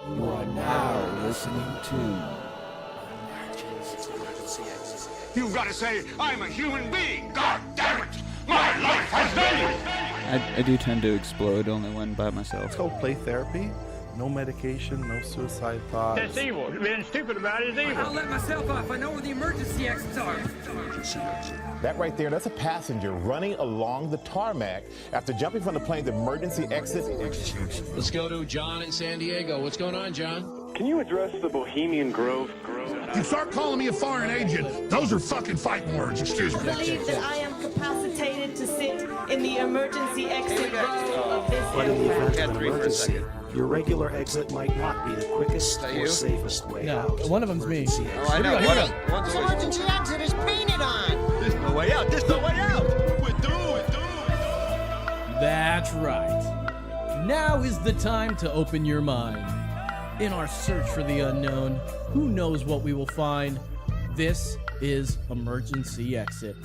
You are now listening to Emergency Exit. You've got to say, I'm a human being. God damn it! My life has value! I do tend to explode only when by myself. It's called play therapy. No medication, no suicide thoughts. That's evil. Being stupid about it is evil. I'll let myself off. I know where the emergency exits are. That right there, that's a passenger running along the tarmac after jumping from the plane. The emergency exit. Let's go to John in San Diego. What's going on, John? Can you address the Bohemian Grove? You start calling me a foreign agent, those are fucking fighting words, excuse me. I believe that I am capacitated to sit in the emergency exit row of this But in the event Got of an three for a emergency, second. your regular exit might not be the quickest or safest way No, out. one of them's me. Emergency Oh, I know. One's always... Emergency exit is painted on. There's no way out. There's no way out. We're doomed. That's right. Now is the time to open your mind. In our search for the unknown, who knows what we will find? This is Emergency Exit.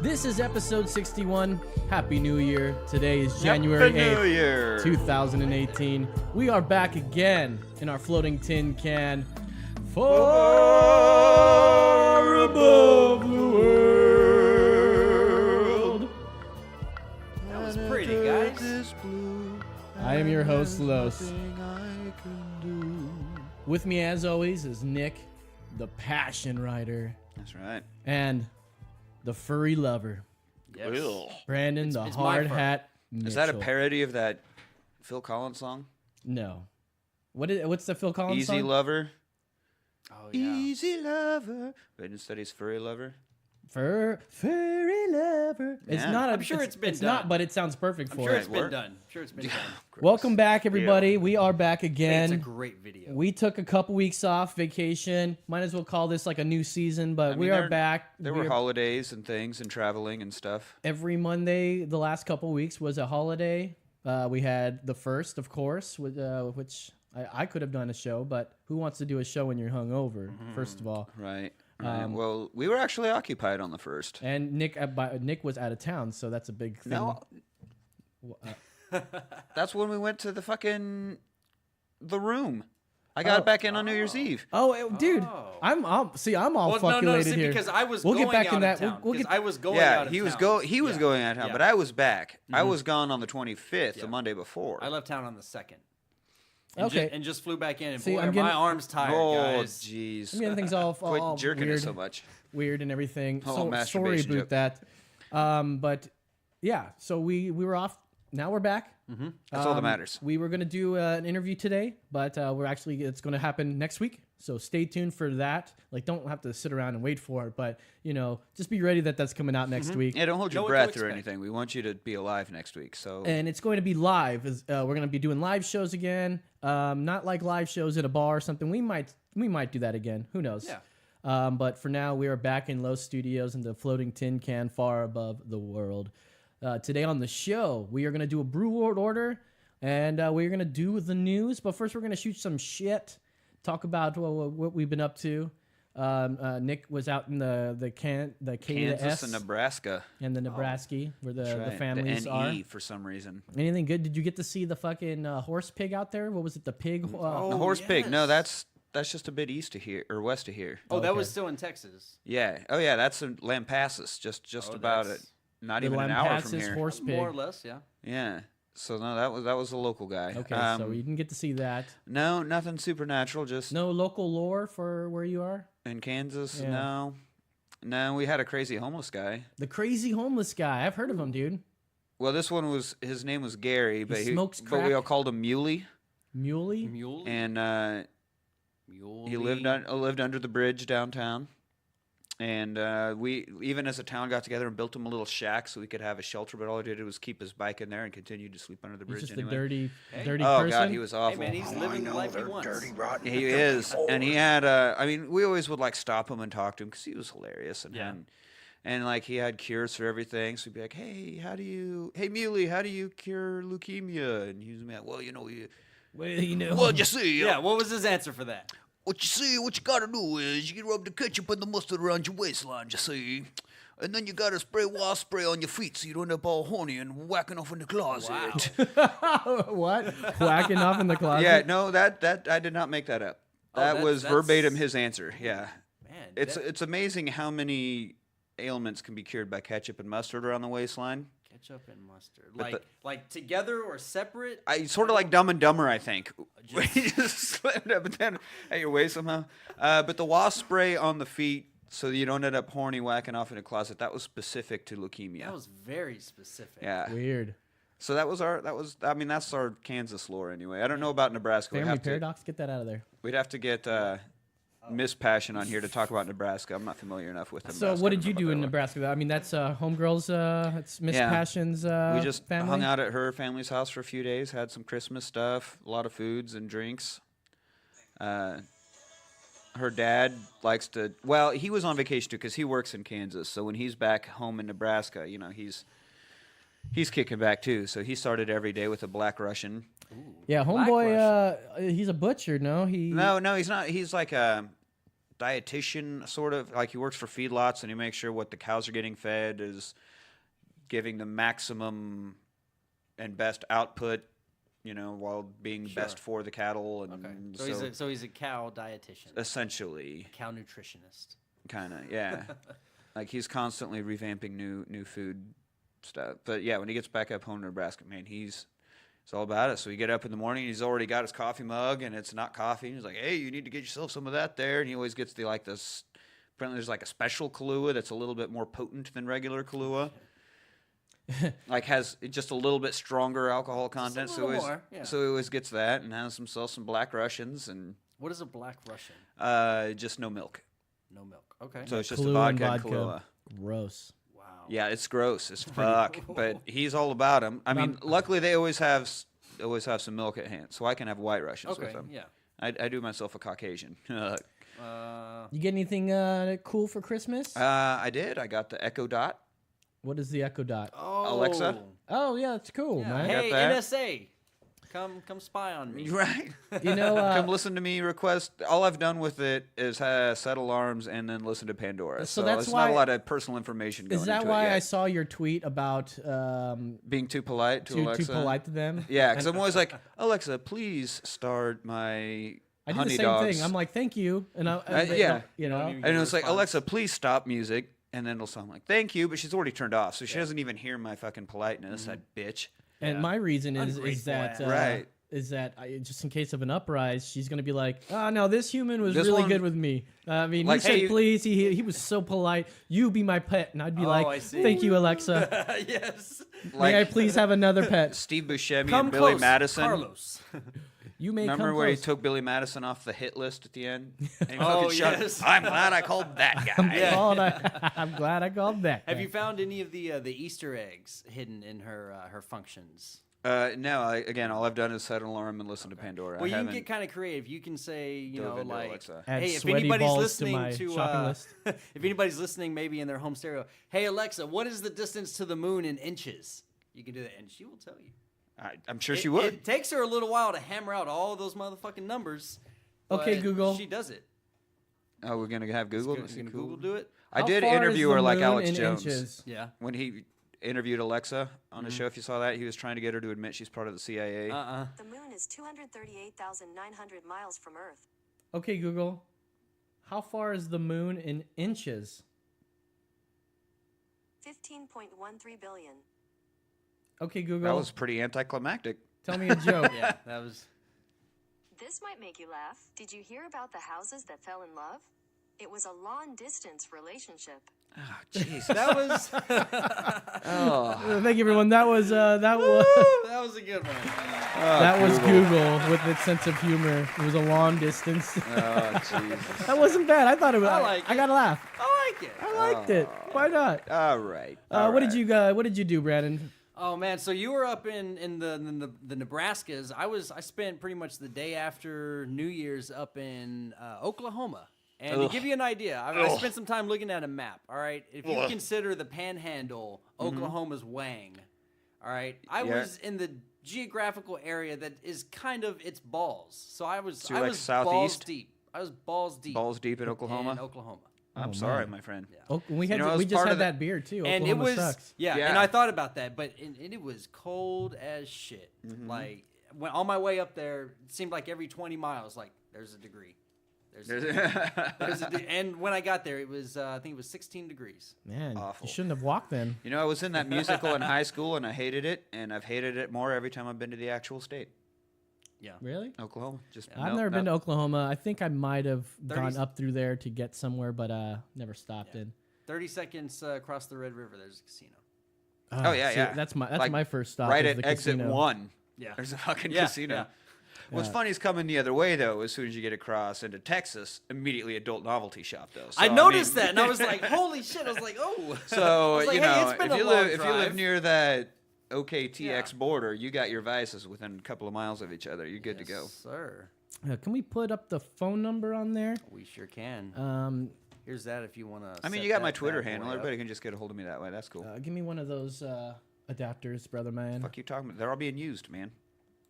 This is episode 61. Happy New Year. Today is January 8th, 2018. We are back again in our floating tin can. Far above the world. That was pretty, guys. I am your host, Los. With me, as always, is Nick, the passion writer, That's right. and the furry lover, Yes. Brandon, It's the my hard fur. hat Mitchell. Is that a parody of that Phil Collins song? No. What's the Phil Collins Easy song? Lover? Oh, yeah. Easy Lover. But instead he's Furry Lover? Furry lover. It's Yeah. not. I'm sure it's been It's done. not, but it sounds perfect I'm for sure it. it's been done. Welcome back, everybody. We are back again. It's a great video. We took a couple weeks off vacation. Might as well call this like a new season, but we are back. There were holidays and things and traveling and stuff. Every Monday, the last couple weeks was a holiday. We had the first, of course, which I could have done a show, but who wants to do a show when you're hungover? First of all, Right. Well, we were actually occupied on the first. and Nick was out of town, so that's a big thing. No. That's when we went to the room. I got back in on New Year's Eve. Dude, I'm all fucking elated here. because I was We'll going get back out in of that. town. We'll get. I was going Yeah, out of he was town. he was going out of town, Yeah. but I was back. I was gone on the 25th, the Monday before. I left town on the 2nd. Okay. And just flew back in, and See, boy, I'm are getting- my arms tired, Oh, guys. jeez. I'm getting things all Quit jerking weird, it so much. weird and everything. Oh, So, sorry masturbation about joke. that. But yeah, so we were off. Now we're back. That's all that matters. We were gonna do an interview today, but it's gonna happen next week. So stay tuned for that. Like, don't have to sit around and wait for it, but just be ready that that's coming out next week. Yeah, don't hold your Know what to breath or expect. anything. We want you to be alive next week. So And it's going to be live. We're going to be doing live shows again. Not like live shows at a bar or something. We might do that again. Who knows? Yeah. But for now, we are back in Los Studios in the floating tin can far above the world. Today on the show, we are going to do a Brew World Order, and we're going to do the news. But first, we're going to shoot some shit. Talk about what we've been up to. Nick was out in the Kansas S and Nebraska. and the Nebraska, where the That's right. families the are. NE for some reason. Anything good? Did you get to see the fucking horse pig out there? What was it? The pig? The horse pig. No, that's just a bit east of here or west of here. Oh, that Okay. was still in Texas. Yeah. Oh, yeah. That's in Lampasas. Just about it. that's- Not The even an hour from Lampasas here. horse pig. More or less, yeah. Yeah. So no, that was a local guy. Okay, so you didn't get to see that. No, nothing supernatural. Just No local lore for where you are. in Kansas. Yeah. No. We had a crazy homeless guy. The crazy homeless guy. I've heard of him, dude. Well, this one his name was Gary, but smokes but we crack? all called him Muley, Muley. Mule. and he lived under the bridge downtown. And we, even as a town, got together and built him a little shack so we could have a shelter. But all he did was keep his bike in there and continued to sleep under the He's bridge just anyway. a dirty Oh person. God, he was Hey, awful. man, he's living the life he wants. He is, and he had. I mean, we always would like stop him and talk to him because he was hilarious, and like he had cures for everything. So we'd be like, hey Muley, how do you cure leukemia? And he was like, well, Well, you know. well, you see, Yeah, what was his answer for that? what you gotta do is you rub the ketchup and the mustard around your waistline, you see. And then you gotta spray wasp spray on your feet so you don't end up all horny and whacking off in the closet. Wow. What? Whacking off in the closet? Yeah, no, that I did not make that up. That was verbatim his answer. Yeah. Man, it's amazing how many ailments can be cured by ketchup and mustard around the waistline. Ketchup and mustard. Like together or separate? Sort of like Dumb and Dumber, I think. Where you just slammed up and down at your waist somehow. But the wasp spray on the feet so you don't end up horny whacking off in a closet, that was specific to leukemia. That was very specific. Yeah. Weird. So that's our Kansas lore anyway. I don't know about Nebraska. Family paradox, get that out of there. We'd have to get Miss Passion on here to talk about Nebraska. I'm not familiar enough with Nebraska. So what did you do in Nebraska? I mean, that's Homegirl's, it's Miss Passion's we just family? hung out at her family's house for a few days, had some Christmas stuff, a lot of foods and drinks. Her dad likes to, well, he was on vacation too because he works in Kansas. So when he's back home in Nebraska, you know, he's kicking back too. So he started every day with a Black Russian. Ooh, yeah, homeboy, he's a butcher, no? No, he's not. He's like a dietitian, sort of. Like he works for feedlots and he makes sure what the cows are getting fed is giving the maximum and best output, you know, while being best for the cattle. And so he's a cow dietitian. Essentially. A cow nutritionist. Kind of, yeah. Like he's constantly revamping new food stuff. But yeah, when he gets back up home to Nebraska, man, it's all about it. So you get up in the morning, he's already got his coffee mug, and it's not coffee. And he's like, hey, you need to get yourself some of that there. And he always gets apparently there's like a special Kahlua that's a little bit more potent than regular Kahlua. Like has just a little bit stronger alcohol content. So he always gets that and has himself some Black Russians. And what is a Black Russian? Just no milk. No milk. Okay. So it's just a vodka and vodka. Kahlua. Gross. Yeah, it's gross as fuck, but he's all about them. I mean, luckily they always have some milk at hand, so I can have White Russians with them. Yeah. I do myself a Caucasian. You get anything cool for Christmas? I did. I got the Echo Dot. What is the Echo Dot? Oh. Alexa. Oh yeah, that's cool, man. Hey, NSA. Come spy on me. Right. You know, come listen to me request. All I've done with it is set alarms and then listen to Pandora. So that's it's why, not a lot of personal information going into it. Is that why I saw your tweet about being too polite to Alexa? Too polite to them? Yeah, because I'm always like, Alexa, please start my I do honey the same dogs. thing. I'm like, thank you, and you know, and it's like, Alexa, please stop music, and then it'll sound like, thank you, but she's already turned off, so she doesn't even hear my fucking politeness, that bitch. And my reason is that right. Is that just in case of an uprise, she's going to be like, oh, no, this human was really good with me. I mean, like, he said, please. He was so polite. You be my pet. And I'd be like, thank you, Alexa. Yes. May I please have another pet? Steve Buscemi and Billy Madison. Carlos. You may Remember come where close. he took Billy Madison off the hit list at the end? And he yes. I'm glad I called that guy. I'm glad I called that guy. Have you found any of the Easter eggs hidden in her functions? No, again, all I've done is set an alarm and listen to Pandora. Well, you can get kind of creative. You can say, you know, like, Alexa. Add hey, if sweaty anybody's balls listening to my shopping list. if anybody's listening, maybe in their home stereo, hey Alexa, what is the distance to the moon in inches? You can do that, and she will tell you. I'm sure she would. It takes her a little while to hammer out all those motherfucking numbers. Okay, but Google. She does it. Oh, we're gonna have Google. Google do it. I did interview her like Alex in Jones. Inches? Yeah. When he interviewed Alexa on his show, if you saw that, he was trying to get her to admit she's part of the CIA. The moon is 238,900 miles from Earth. Okay, Google. How far is the moon in inches? 15.13 billion. Okay, Google. That was pretty anticlimactic. Tell me a joke. Yeah, that was. This might make you laugh. Did you hear about the houses that fell in love? It was a long-distance relationship. Oh, jeez. That was. Thank you, everyone. That was that was a good one. That was Google with its sense of humor. It was a long distance. Oh, Jesus. That wasn't bad. I thought it was. I got to laugh. I like it. I liked it. Why not? All right. What did you do, Brandon? Oh man, so you were up in the Nebraskas. I spent pretty much the day after New Year's up in Oklahoma. And to give you an idea, I spent some time looking at a map. All right, if you consider the Panhandle, Oklahoma's Wang. All right, I was in the geographical area that is kind of its balls. So I was like balls southeast? deep. I was balls deep. Balls deep in Oklahoma. In Oklahoma. I'm sorry, my friend. We just had that beer too. And Oklahoma it was sucks. and I thought about that, but it was cold as shit. Like when on my way up there, it seemed like every 20 miles, like there's a degree. And when I got there, it was I think it was 16 degrees. Man, awful. You shouldn't have walked then. You know, I was in that musical in high school, and I hated it, and I've hated it more every time I've been to the actual state. Yeah. Really? Oklahoma. I've never been to Oklahoma. I think I might have gone up through there to get somewhere, but never stopped in. 30 seconds across the Red River, there's a casino. Oh yeah, yeah. That's my first stop. Right is at the exit casino. 1. Yeah. There's a fucking casino. Yeah. What's funny is coming the other way, though, as soon as you get across into Texas, immediately adult novelty shop, though. So, I noticed that, and I was like, holy shit. I was like, oh. So, like, you know, it's been if a you long live near that OKTX border, you got your vices within a couple of miles of each other. You're good to go. Sir. Can we put up the phone number on there? We sure can. Here's that if you want to. I mean, you got my Twitter handle. Everybody can just get a hold of me that way. That's cool. Give me one of those adapters, brother man. Fuck you talking about? They're all being used, man.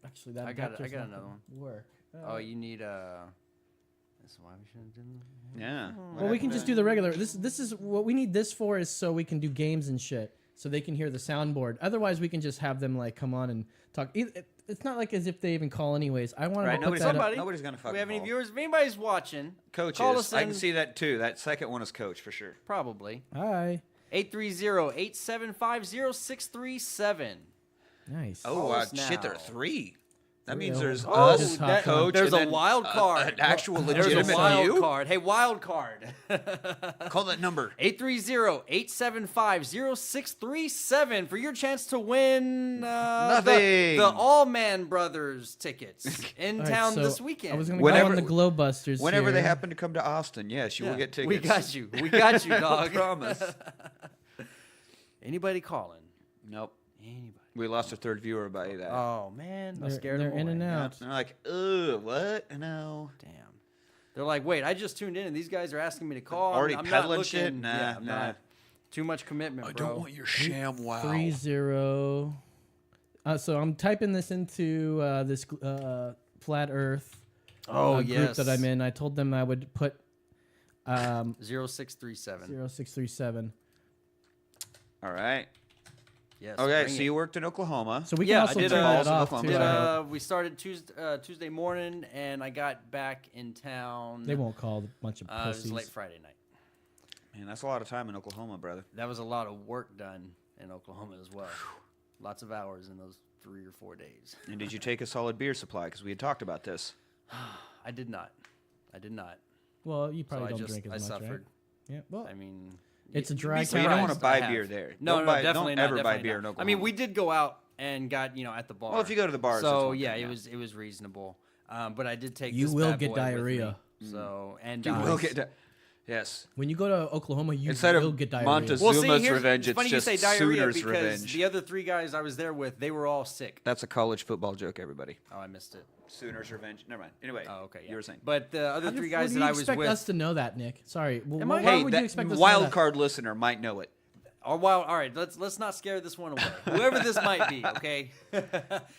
Actually, that I got adapter's not another gonna one. Work. Oh, you need That's why we shouldn't do that. Yeah. Well, we can just do the regular. This is what we need this for, is so we can do games and shit, so they can hear the soundboard. Otherwise, we can just have them like come on and talk. It's not like as if they even call anyways. I want to put that up. Nobody's gonna fucking We have any call. viewers? If anybody's watching, Coach call is. us I in. can see that too. That second one is Coach for sure. Probably. Hi. 830-875-0637. Nice. Oh, shit, there are 3. That means there's Oh, us, Coach, there's and a then wild card. An actual There's legitimate a wild view? card. Hey, wild card. Call that number. 830-875-0637 for your chance to win Nothing. the Allman Brothers tickets in All right, town so this weekend. I was gonna go on the Glowbusters. Whenever they here. happen to come to Austin, yes, you will get tickets. We got you. We got you, dog. I promise. Anybody calling? Nope. Anybody. We lost a third viewer by that. Oh, man. I scared They're them in away. and out. They're like, ugh, what? No. Damn. They're like, wait, I just tuned in and these guys are asking me to call. Already I'm peddling not looking. shit? Nah, Yeah, I'm nah. not. Too much commitment, I bro. don't want your sham wow. 30. So I'm typing this into this Flat Earth group that I'm in. I told them I would put 0637. 0637. All right. Yes. Okay, bring so it. you worked in Oklahoma. So we can also turn that off too. We started Tuesday morning, and I got back in town. They won't call a bunch of It pussies. was late Friday night. Man, that's a lot of time in Oklahoma, brother. That was a lot of work done in Oklahoma as well. Lots of hours in those 3 or 4 days. And did you take a solid beer supply? Because we had talked about this. I did not. Well, you probably So don't drink as I much, suffered. right? Yeah. Well, I mean, it's a you'd be dry So you don't want to surprised. buy I beer have. there. No, Don't ever buy beer in Oklahoma. I mean, we did go out and got at the bar. Well, if you go to the bars, that's so one yeah, thing, it was reasonable. But I did take. You this will bad get boy with diarrhea. me. So and You will get yes. when you go to Oklahoma, you Instead will of get diarrhea. Montezuma's revenge, it's funny it's just you say diarrhea Sooners' because revenge. the other 3 guys I was there with, they were all sick. That's a college football joke, everybody. Oh, I missed it. Sooners' revenge. Never mind. Anyway. Oh, okay. Yeah. You were saying. But the other 3 guys What do that you I was expect with. us to know that, Nick? Sorry. Well, Am I- why Hey, would you that expect us to know wild that? card listener might know it. Oh wow! All right, let's not scare this one away. Whoever this might be, okay?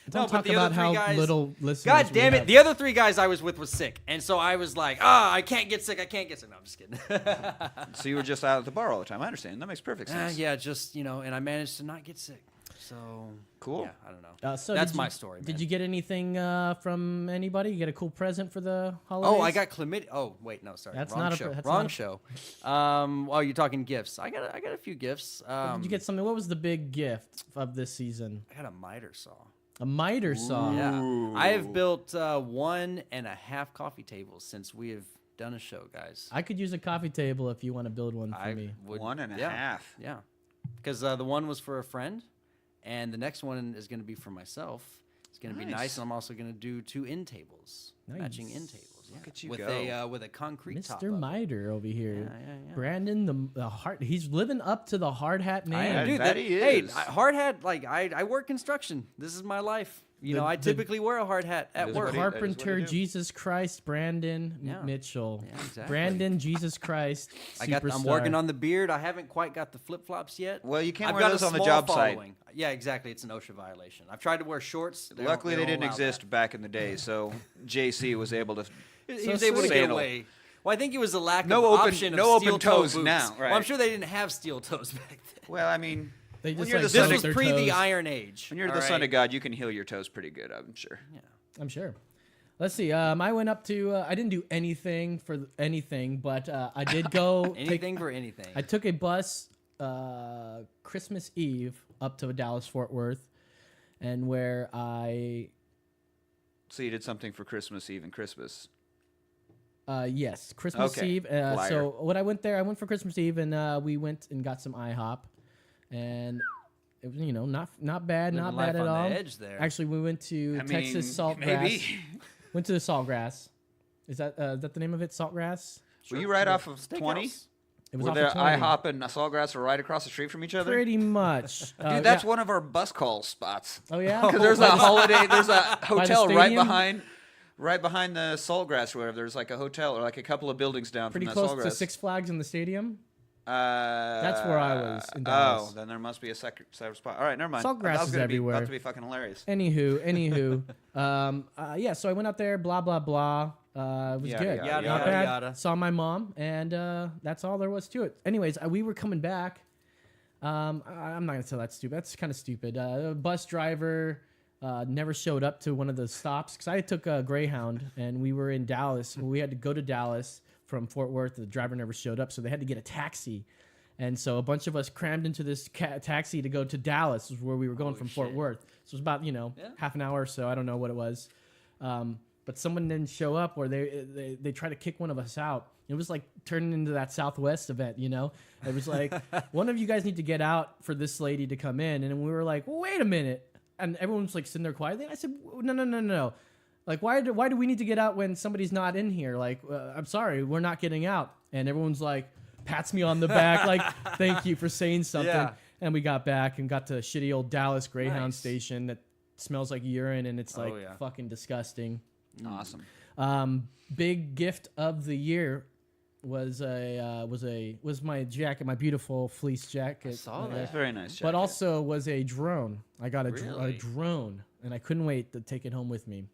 Don't talk about how little listeners God we damn it! have. The other 3 guys I was with was sick, and so I was like, I can't get sick. I can't get sick. No, I'm just kidding. So you were just out at the bar all the time. I understand. That makes perfect sense. Yeah, just and I managed to not get sick. So Cool. Yeah, I don't know. So that's did my you- story. Man. Did you get anything from anybody? You get a cool present for the holidays? Oh, I got chlamydia. Oh, wait, no, sorry. That's Wrong not a show. pre- that's Wrong not a- show. Oh, you're talking gifts. I got a few gifts. Did you get something? What was the big gift of this season? I got a miter saw. A miter saw. Yeah, I have built 1.5 coffee tables since we have done a show, guys. I could use a coffee table if you want to build one for me. Would, 1.5. Yeah, because the one was for a friend, and the next one is going to be for myself. It's going to be nice, and I'm also going to do 2 end tables, matching end tables. Yeah. Look at you with go. with a concrete top. Mr. Miter over here. Yeah. Brandon, the hard. He's living up to the hard hat name. Dude, bet he Hey, is. hard hat. Like I work construction. This is my life. I typically wear a hard hat at work. Carpenter, Jesus Christ, Brandon Mitchell. Yeah, exactly. Brandon, Jesus Christ. I'm working on the beard. I haven't quite got the flip flops yet. Well, you can't I've wear got those a on the small job site. following. Yeah, exactly. It's an OSHA violation. I've tried to wear shorts. Luckily, they don't didn't allow exist back in the day, so JC was able to. He was able to get sail. away. Well, I think it was a lack No of open- option no of open steel-toe toes boots. now, Well, right. I'm sure they didn't have steel toes back then. Well, I mean, They when just you're like the son This of was their pre the toes. Iron Age. when you're the all son right? of God, you can heal your toes pretty good. I'm sure. I'm sure. Let's see. I went up to. I didn't do anything for anything, but I did go. Anything for anything. I took a bus Christmas Eve up to Dallas Fort Worth, and where I So you did something for Christmas Eve and Christmas. yes, Christmas Okay. Eve. Liar. So when I went there, I went for Christmas Eve, and we went and got some IHOP, and it was not bad, Living not life bad at on all. the edge there. Actually, we went to I Texas mean, Saltgrass. maybe. Went to the Saltgrass. Is that the name of it? Saltgrass. Were you right off of 20? Steakhouse. It was Were off there of 20. IHOP and Saltgrass are right across the street from each other? Pretty much. Dude, that's yeah. one of our bus call spots. Oh yeah. Because there's a holiday, there's a hotel right stadium? behind the Saltgrass or whatever. There's like a hotel or like a couple of buildings down Pretty from the close Saltgrass. to Six Flags in the stadium. That's where I was in Dallas. Oh, then there must be a separate spot. All right, never mind. Saltgrass That was is gonna everywhere. Be, about to be fucking hilarious. Anywho, yeah. So I went up there. Blah blah blah. It was Yada, good. yada, Not yada, bad. yada. Saw my mom, and that's all there was to it. Anyways, we were coming back. I'm not gonna tell that stupid. That's kind of stupid. A bus driver never showed up to one of the stops because I took a Greyhound and we were in Dallas. We had to go to Dallas from Fort Worth. The driver never showed up, so they had to get a taxi. And so a bunch of us crammed into this taxi to go to Dallas, which is where we were going from Fort Worth. So it was about half an hour or so. I don't know what it was. But someone didn't show up, or they tried to kick one of us out. It was like turning into that Southwest event, It was like, one of you guys need to get out for this lady to come in. And we were like, wait a minute. And everyone's like sitting there quietly. I said, no. Like, why do we need to get out when somebody's not in here? Like, I'm sorry, we're not getting out. And everyone's like, pats me on the back, like, thank you for saying something. Yeah. And we got back and got to shitty old Dallas Greyhound station that smells like urine and it's like fucking disgusting. Awesome. Big gift of the year was my jacket, my beautiful fleece jacket. I saw that. Very nice jacket. But also was a drone. I got a Really? drone, and I couldn't wait to take it home with me.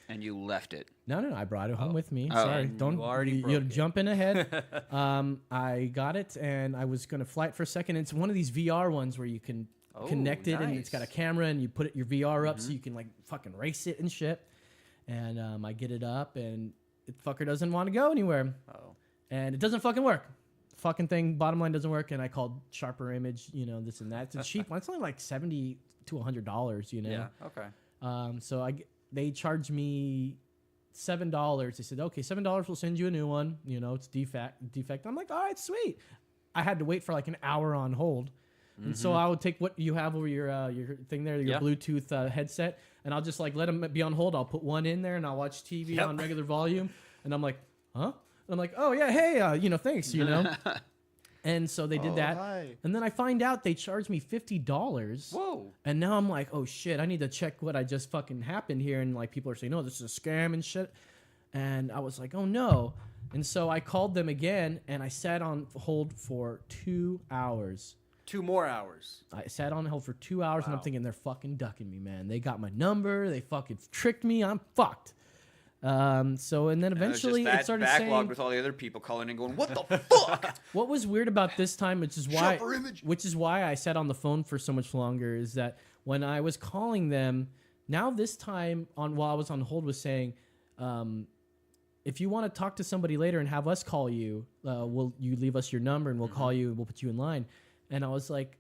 And you left it. No, I brought it home with me. Oh. Sorry, And don't. you already You're broke it. jumping ahead. I got it, and I was gonna fly it for a second. It's one of these VR ones where you can connect it, and it's got a camera, and you put your VR up so you can like fucking race it and shit. And I get it up, and it fucker doesn't want to go anywhere. And it doesn't fucking work. Fucking thing, bottom line, doesn't work. And I called Sharper Image, this and that. It's a cheap one. It's only like $70 to $100, Yeah. Okay. So they charged me $7. They said, okay, $7, we'll send you a new one. It's defect. I'm like, all right, sweet. I had to wait for like an hour on hold. And so I would take what you have over your thing there, your Bluetooth headset, and I'll just like let them be on hold. I'll put one in there and I'll watch TV on regular volume. And I'm like, huh? And I'm like, oh yeah, hey, thanks, And so they did that. Hi. And then I find out they charged me $50. Whoa. And now I'm like, oh shit, I need to check what I just fucking happened here. And like people are saying, no, this is a scam and shit. And I was like, oh no. And so I called them again and I sat on hold for 2 hours. 2 more hours. I sat on hold for 2 hours and I'm thinking they're fucking ducking me, man. They got my number. They fucking tricked me. I'm fucked. So and then eventually it was just it started backlog saying with all the other people calling and going, what the fuck? what was weird about this time, which is why I sat on the phone for so much longer, is that when I was calling them, now this time while I was on hold was saying, if you want to talk to somebody later and have us call you, will you leave us your number and we'll call you and we'll put you in line. And I was like,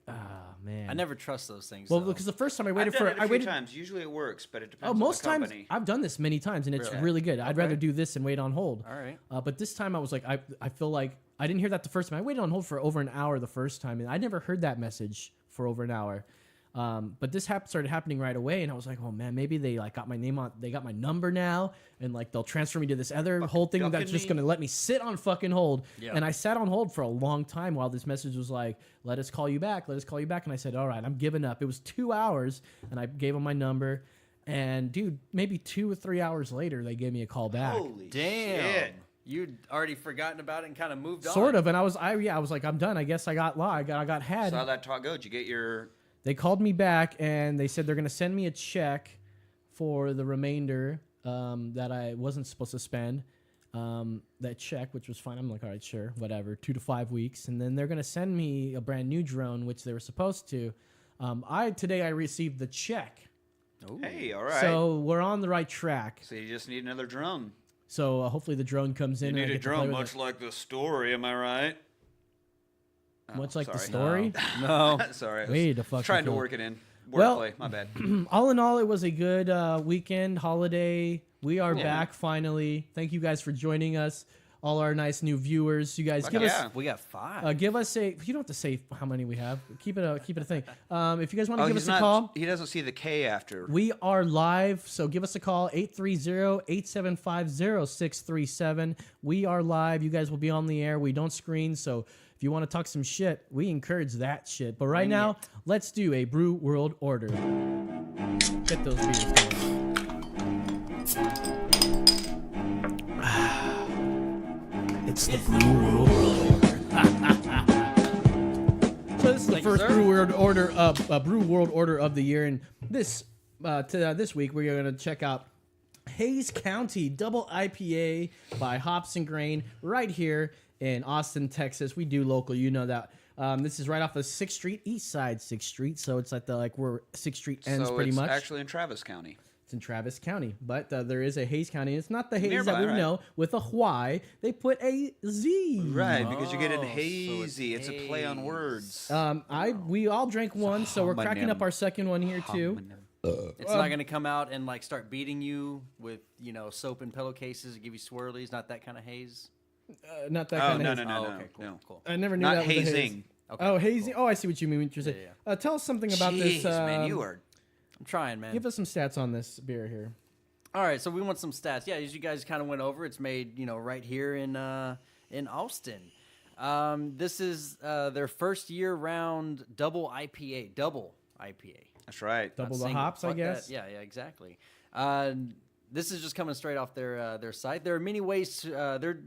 man. I never trust those things. Well, though. because the first time I I've waited done for it a few times. Usually it works, but it depends on most the times company. I've done this many times and it's really good. I'd rather do this and wait on hold. All right. But this time I was like, I feel like I didn't hear that the first time. I waited on hold for over an hour the first time, and I never heard that message for over an hour. But this started happening right away, and I was like, oh man, maybe they like got my name on, they got my number now, and like they'll transfer me to this other whole thing that's just gonna let me sit on fucking hold. Yeah. And I sat on hold for a long time while this message was like, let us call you back, and I said, all right, I'm giving up. It was 2 hours, and I gave them my number, and dude, maybe 2 or 3 hours later, they gave me a call back. Holy Damn. shit. You'd already forgotten about it and kind of moved on. Sort of, and I was like, I'm done. I guess I got had. So how'd that talk go? Did you get your... They called me back and they said they're going to send me a check for the remainder that I wasn't supposed to spend. that check, which was fine. I'm like, all right, sure, whatever. 2 to 5 weeks, and then they're gonna send me a brand new drone, which they were supposed to. Today I received the check. Ooh. Hey, all right. So we're on the right track. So you just need another drone. So hopefully the drone comes in. You and need I a get to play drone, with much it. like the story. Am I right? Much like the sorry. story. No. Sorry. I Way was to fucking trying to go. work it in. Well, Wordplay. My bad. all in all, it was a good weekend, holiday. We are back finally. Thank you guys for joining us. All our nice new viewers. You guys give us. We got 5. Give us a. You don't have to say how many we have. Keep it a thing. If you guys want to give us he's a call, He doesn't see the K after. we are live. So give us a call 830-875-0637. We are live. You guys will be on the air. We don't screen, so if you want to talk some shit, we encourage that shit. But right now, let's do a Brew World Order. Get those beers going. It's the Brew World Order. So this is the first Brew World Order of the year, and this week we're going to check out Hayes County Double IPA by Hops and Grain right here in Austin, Texas. We do local, you know that. This is right off of 6th Street, East Side 6th Street, so it's like where 6th Street ends pretty much. So it's actually in Travis County. It's in Travis County, but there is a Hayes County. It's not the Hayes Nearby, that we right. know with a Y. They put a Z. Right, because you get in hazy. It's a play on words. We all drank one, so we're cracking homonym. up our second one here too. It's not going to come out and like start beating you with, soap and pillowcases, give you swirlies, not that kind of haze. Not that kind of haze. No. Okay, cool. I never knew Not that was a haze. hazing. Okay, Oh, hazing. Cool. Oh, I see what you mean. What you're saying. Yeah. Tell us something about this. Jeez, man, you are. I'm trying, man. Give us some stats on this beer here. All right, so we want some stats. Yeah, as you guys kind of went over, it's made, right here in Austin. This is their first year-round double IPA. That's right. Double the single. hops, I Fuck guess. that. Yeah, exactly. This is just coming straight off their site. There are many ways to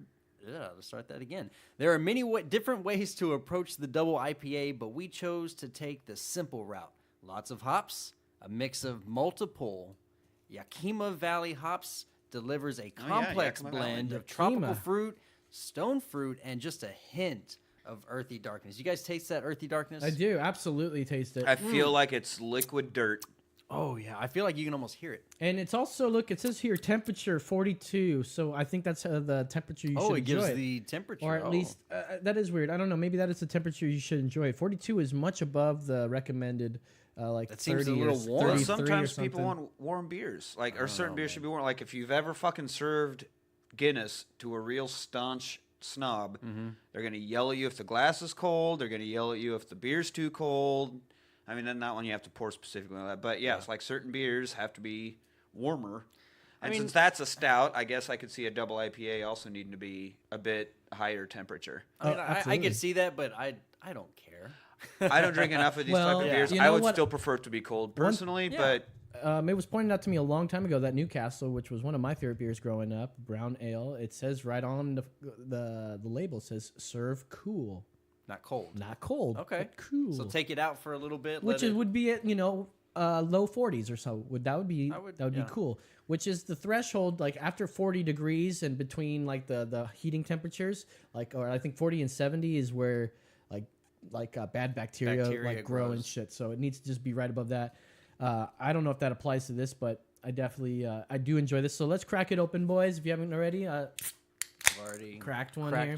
let's start that again. There are many different ways to approach the double IPA, but we chose to take the simple route. Lots of hops, a mix of multiple Yakima Valley hops delivers a complex blend of tropical fruit, stone fruit, and just a hint of earthy darkness. You guys taste that earthy darkness? I do absolutely taste it. I feel like it's liquid dirt. Oh, yeah. I feel like you can almost hear it. And it's also, look, it says here temperature 42. So I think that's the temperature you should enjoy. Oh, it gives the temperature. Or at least, that is weird. I don't know. Maybe that is the temperature you should enjoy. 42 is much above the recommended, like that 30 seems a little or warm. 33 Sometimes or people something. want warm beers. Or certain beers should be warm. Like if you've ever fucking served Guinness to a real staunch snob, they're going to yell at you if the glass is cold. They're going to yell at you if the beer's too cold. I mean, then not one you have to pour specifically on that. But yeah, it's like certain beers have to be warmer. And since that's a stout, I guess I could see a double IPA also needing to be a bit higher temperature. I mean, I could see that, but I don't care. I don't drink enough of these type of beers. You know I would what? still prefer it to be cold personally, but it was pointed out to me a long time ago that Newcastle, which was one of my favorite beers growing up, brown ale, it says right on the label says serve cool. Not cold. Not cold. Okay. But cool. So take it out for a little bit. Which would be at low 40s or so. That would be cool. Which is the threshold, like after 40 degrees and between like the heating temperatures, or I think 40 and 70 is where like bad bacteria grow and shit. So it needs to just be right above that. I don't know if that applies to this, but I definitely I do enjoy this. So let's crack it open, boys. If you haven't already, I've already cracked one here.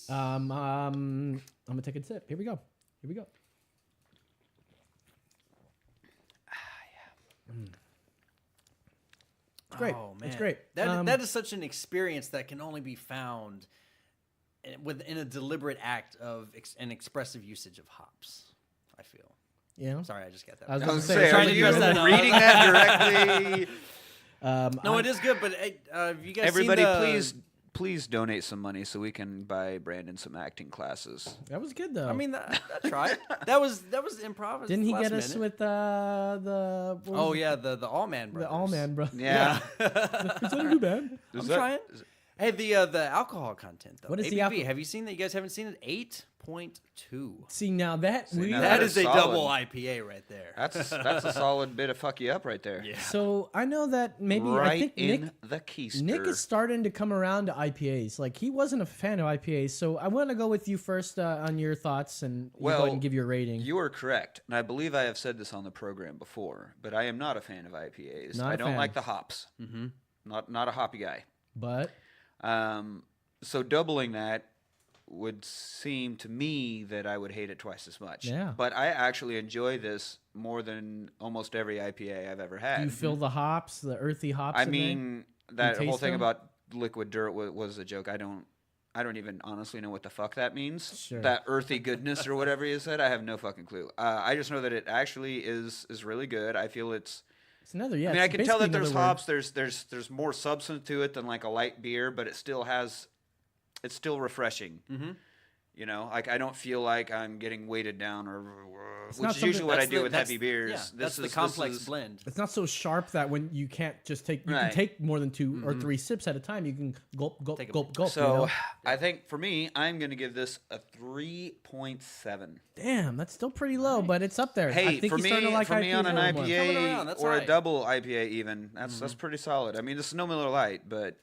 I'm gonna take a sip. Here we go. It's great. Oh, man. It's great. That is such an experience that can only be found within a deliberate act of an expressive usage of hops, I feel. Yeah. Sorry, I just got that. I was going gonna to say, say, trying are to you dress that up. reading that directly? No, it is good, but have you guys Everybody, seen please donate some money so we can buy Brandon some acting classes. That was good though. I mean, I tried. That was improv. Didn't he last get us minute. with the? What was it? the All Man Brothers. The All Man, bro. Yeah. Is that a new band? I'm trying. Hey, the alcohol content though. What is ABV, the alcohol? Have you seen that? You guys haven't seen it? 8.2. See, now that That is a solid. double IPA right there. That's a solid bit of fuck you up right there. Yeah. So I know that maybe I Right think in Nick, the keister. Nick is starting to come around to IPAs. Like he wasn't a fan of IPAs, so I want to go with you first on your thoughts and you go ahead and give your rating. You are correct, and I believe I have said this on the program before, but I am not a fan of IPAs. Not I a don't fan. like the hops. Mm-hmm. Not a hoppy guy. But so doubling that would seem to me that I would hate it twice as much. Yeah. But I actually enjoy this more than almost every IPA I've ever had. do you feel the hops, the earthy hops? I in there? mean, that You whole taste thing them? about liquid dirt was a joke. I don't even honestly know what the fuck that means. Sure. That earthy goodness or whatever you said, I have no fucking clue. I just know that it actually is really good. I feel it's another. Yeah, I mean, I it's can tell that basically there's another word. hops. There's more substance to it than like a light beer, but it still has. It's still refreshing. Mm-hmm. You know, like I don't feel like I'm getting weighted down which is usually what I do with heavy beers. Yeah, This that's the is complex blend. It's not so sharp that when you can't just take, you Right. can take more than 2 or 3 sips at a time. You can gulp, gulp, gulp, gulp. So you know? I think for me, I'm going to give this a 3.7. Damn, that's still pretty low, but it's up there. I Hey, think for he's me, starting to like for me on an IPAs more. Coming IPA around, that's or a high. double IPA even, that's pretty solid. I mean, this is no Miller Lite, but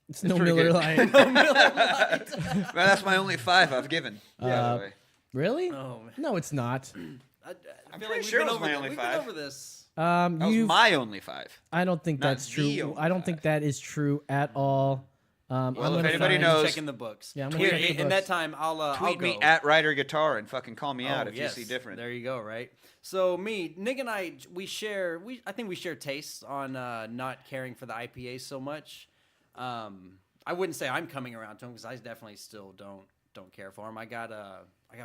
It's no pretty Miller good. Lite. well, that's my only 5 I've given. By the way. Really? Oh, man. No, it's not. I I'm feel pretty like sure we've it been was my over only we've 5. been over this. That was You've- my only 5. I don't think Not that's the true. only I don't think that is true at all. I'm Well, if gonna anybody find- knows- Checking the books. Yeah, I'm gonna Here, check the in books. that time, I'll Tweet go. me at Ryder Guitar and fucking call me out if yes, you see different. There you go. Right. So Nick and I, I think we share tastes on not caring for the IPA so much. I wouldn't say I'm coming around to them because I definitely still don't care for them. I got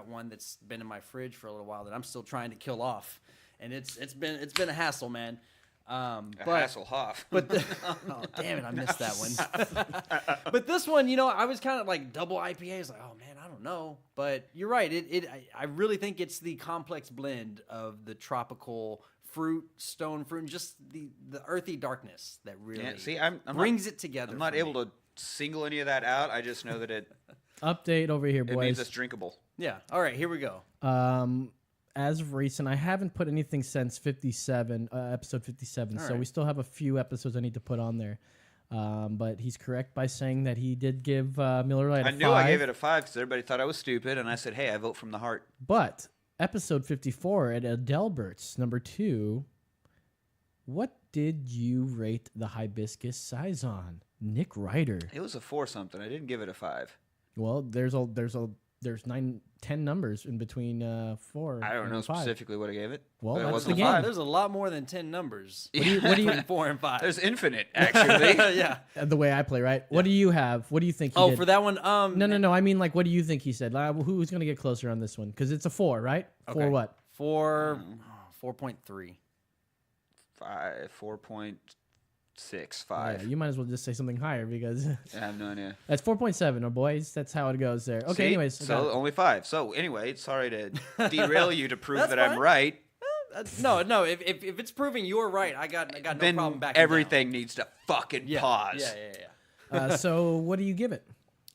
one that's been in my fridge for a little while that I'm still trying to kill off, and it's been a hassle, man. Hasselhoff. But oh damn it, I missed that one. But this one, I was kind of like double IPAs, like, oh man, I don't know. But you're right. I really think it's the complex blend of the tropical fruit, stone fruit, and just the earthy darkness that really I'm brings it together. I'm not able to single any of that out. I just know that it Update over here, boys. means it's drinkable. Yeah. All right, here we go. As of recent, I haven't put anything since 57, episode 57. So we still have a few episodes I need to put on there. But he's correct by saying that he did give Miller Lite a 5. I knew I gave it a 5 because everybody thought I was stupid, and I said, hey, I vote from the heart. But episode 54 at Adelbert's, number 2, what did you rate the hibiscus Saison? Nick Ryder. It was a 4 something. I didn't give it a 5. Well, there's 9, 10 numbers in between 4. I don't and know 5. specifically what I gave it. Well, but it that's wasn't the a game. 5. There's a lot more than 10 numbers. What do you between 4 and 5. There's infinite, actually. Yeah. The way I play, right? What do you have? What do you think he Oh, did? for that one, No. I mean, like, what do you think he said? Who's going to get closer on this one? Because it's a 4, right? Okay. 4 what? 4.3. 4.6, 5. Yeah, you might as well just say something higher because I have no idea. that's 4.7, oh boys. That's how it goes there. Okay, See? anyways. I got So it. only 5. So anyway, sorry to derail you to prove That's that I'm fine. right. No. If it's proving you're right, I got no Then problem backing everything needs to fucking down. pause. Yeah. So what do you give it?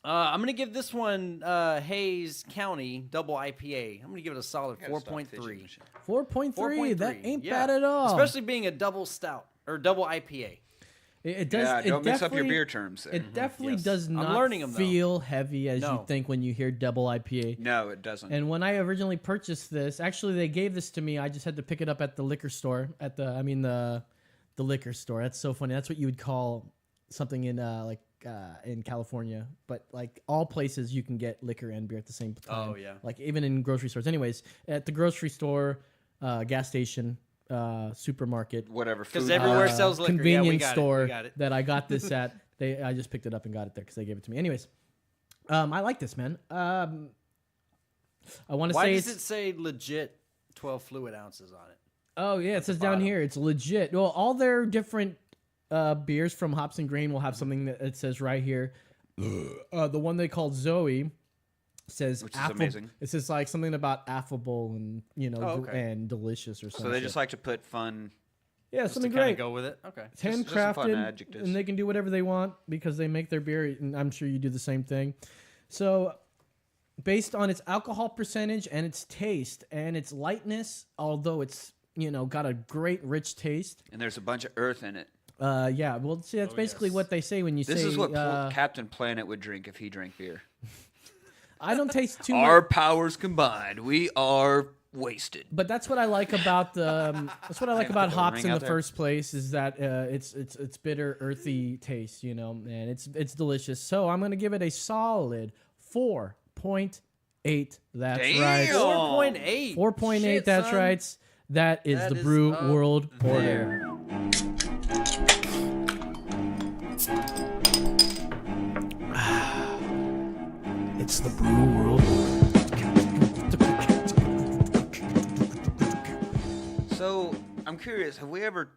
I'm gonna give this one Hayes County double IPA. I'm gonna give it a solid 4.3. 4.3. That ain't yeah. bad at all. Especially being a double stout or double IPA. It does. Yeah, it don't mix up your definitely- beer terms there. It definitely Yes. does I'm not learning 'em, though. feel heavy as you No. think when you hear double IPA. No, it doesn't. And when I originally purchased this, actually they gave this to me. I just had to pick it up at the liquor store. The liquor store. That's so funny. That's what you would call something in in California. But like all places, you can get liquor and beer at the same time. Oh, yeah. Like even in grocery stores. Anyways, at the grocery store, gas station, supermarket, Whatever. Because food everywhere court. sells liquor. convenience Yeah, we got store it. We got it. that I got this at. I just picked it up and got it there because they gave it to me. Anyways, I like this, man. I want to Why say does it's. it say legit 12 fluid ounces on it? Oh yeah, it says down here it's legit. Well, all their different beers from Hops and Grain will have something that it says right here. The one they called Zoe says Which is amazing. It says like something about affable and okay. and delicious or something. So they just like to put fun Yeah, Just something to kinda great. go with it. Okay. It's Just some fun handcrafted, adjectives. and they can do whatever they want because they make their beer, and I'm sure you do the same thing. So, based on its alcohol percentage and its taste and its lightness, although it's got a great rich taste. And there's a bunch of earth in it. Yeah, well, see, that's basically what they say when you say. This is what Captain Planet would drink if he drank beer. I don't taste too. Our powers combined, we are wasted. But that's what I like about that's what I like about the hops ring in out the there. first place is that it's bitter, earthy taste, and it's delicious. So I'm gonna give it a solid 4.8. That's right. 4.8. 4.8. Shit, That's son. right. That is That the is Brew up World Order. there. It's the Brew World Order. So I'm curious, have we ever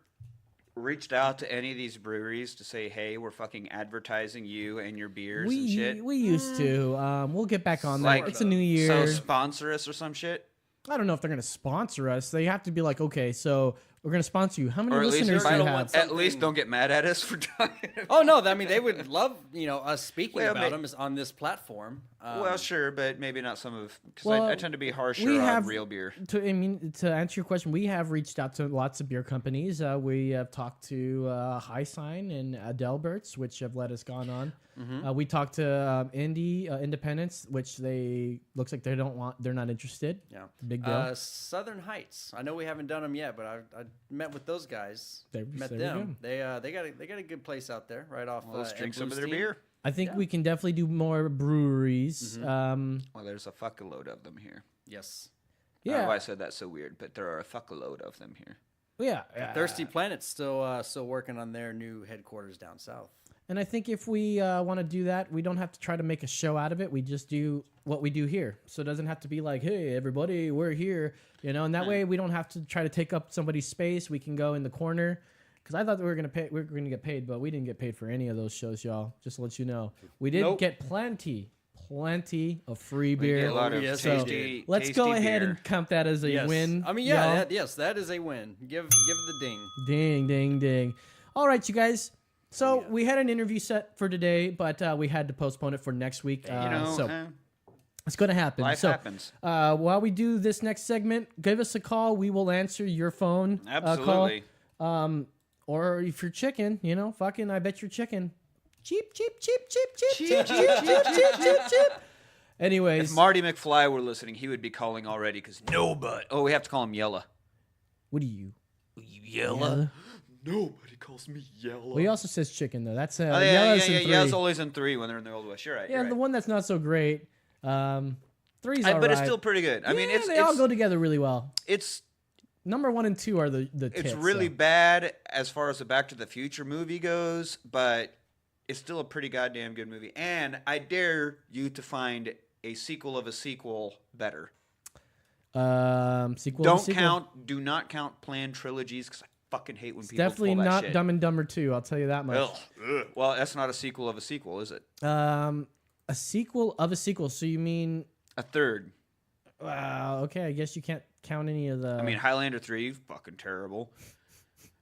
reached out to any of these breweries to say, hey, we're fucking advertising you and your beers and shit? We used to. We'll get back on that. Like, It's a new year. So sponsor us or some shit? I don't know if they're going to sponsor us. They have to be like, okay, so we're going to sponsor you. How many Or at least, listeners do you have? at least don't get mad at us for talking about Oh no, I mean they would love us speaking Well, about them on this platform. well, sure, but maybe not some of... Because Well, I tend to be harsher we on have- real beer. To answer your question, we have reached out to lots of beer companies. We have talked to High Sign and Adelberts, which have let us gone on. Mhm. We talked to Independence, which looks like they're not interested. Yeah, big deal. Southern Heights. I know we haven't done them yet, but I met with those guys. There Met we them. They got a good place out there, right off. Well, let's Ed drink some of Blue's their team. beer. I think we can definitely do more breweries. Mm-hmm. Well, there's a fuckload of them here. Yes. I don't know Yeah. why I said that so weird, but there are a fuckload of them here. Yeah. Thirsty Planet's still working on their new headquarters down south. And I think if we want to do that, we don't have to try to make a show out of it. We just do what we do here. So it doesn't have to be like, hey, everybody, we're here. And that way we don't have to try to take up somebody's space. We can go in the corner. Because I thought we were going to get paid, but we didn't get paid for any of those shows, y'all. Just to let you know. We did get plenty of free beer. get a lot of So tasty let's go ahead beer. and count that as a Yes. win. I mean, y'all. that is a win. Give the ding. Ding, ding, ding. All right, you guys. So we had an interview set for today, but we had to postpone it for next week. So it's going to happen. Life so, happens. While we do this next segment, give us a call. We will answer your phone Absolutely. call. Or if you're chicken, fucking, I bet you're chicken. Cheap. Anyways. If Marty McFly were listening, he would be calling already because nobody. Oh, we have to call him Yella. What are you? Yella? Nobody calls me Yella. Well, he also says chicken, though. That's Yeah. Yella's always in 3 when they're in the Old West. You're right. Yeah, you're the right. one that's not so great. 3's all But it's right. still pretty good. I mean, they all go together really well. It's number 1 and 2 are the It's tits, really so. bad as far as the Back to the Future movie goes, but it's still a pretty goddamn good movie. And I dare you to find a sequel of a sequel better. Sequel. Do not count planned trilogies because I fucking hate when It's people definitely pull that not shit. Dumb and Dumber 2. I'll tell you that much. Ugh. Well, that's not a sequel of a sequel, is it? A sequel of a sequel. So you mean a third? Wow. Okay, I guess you can't count any of the. I mean, Highlander 3, fucking terrible.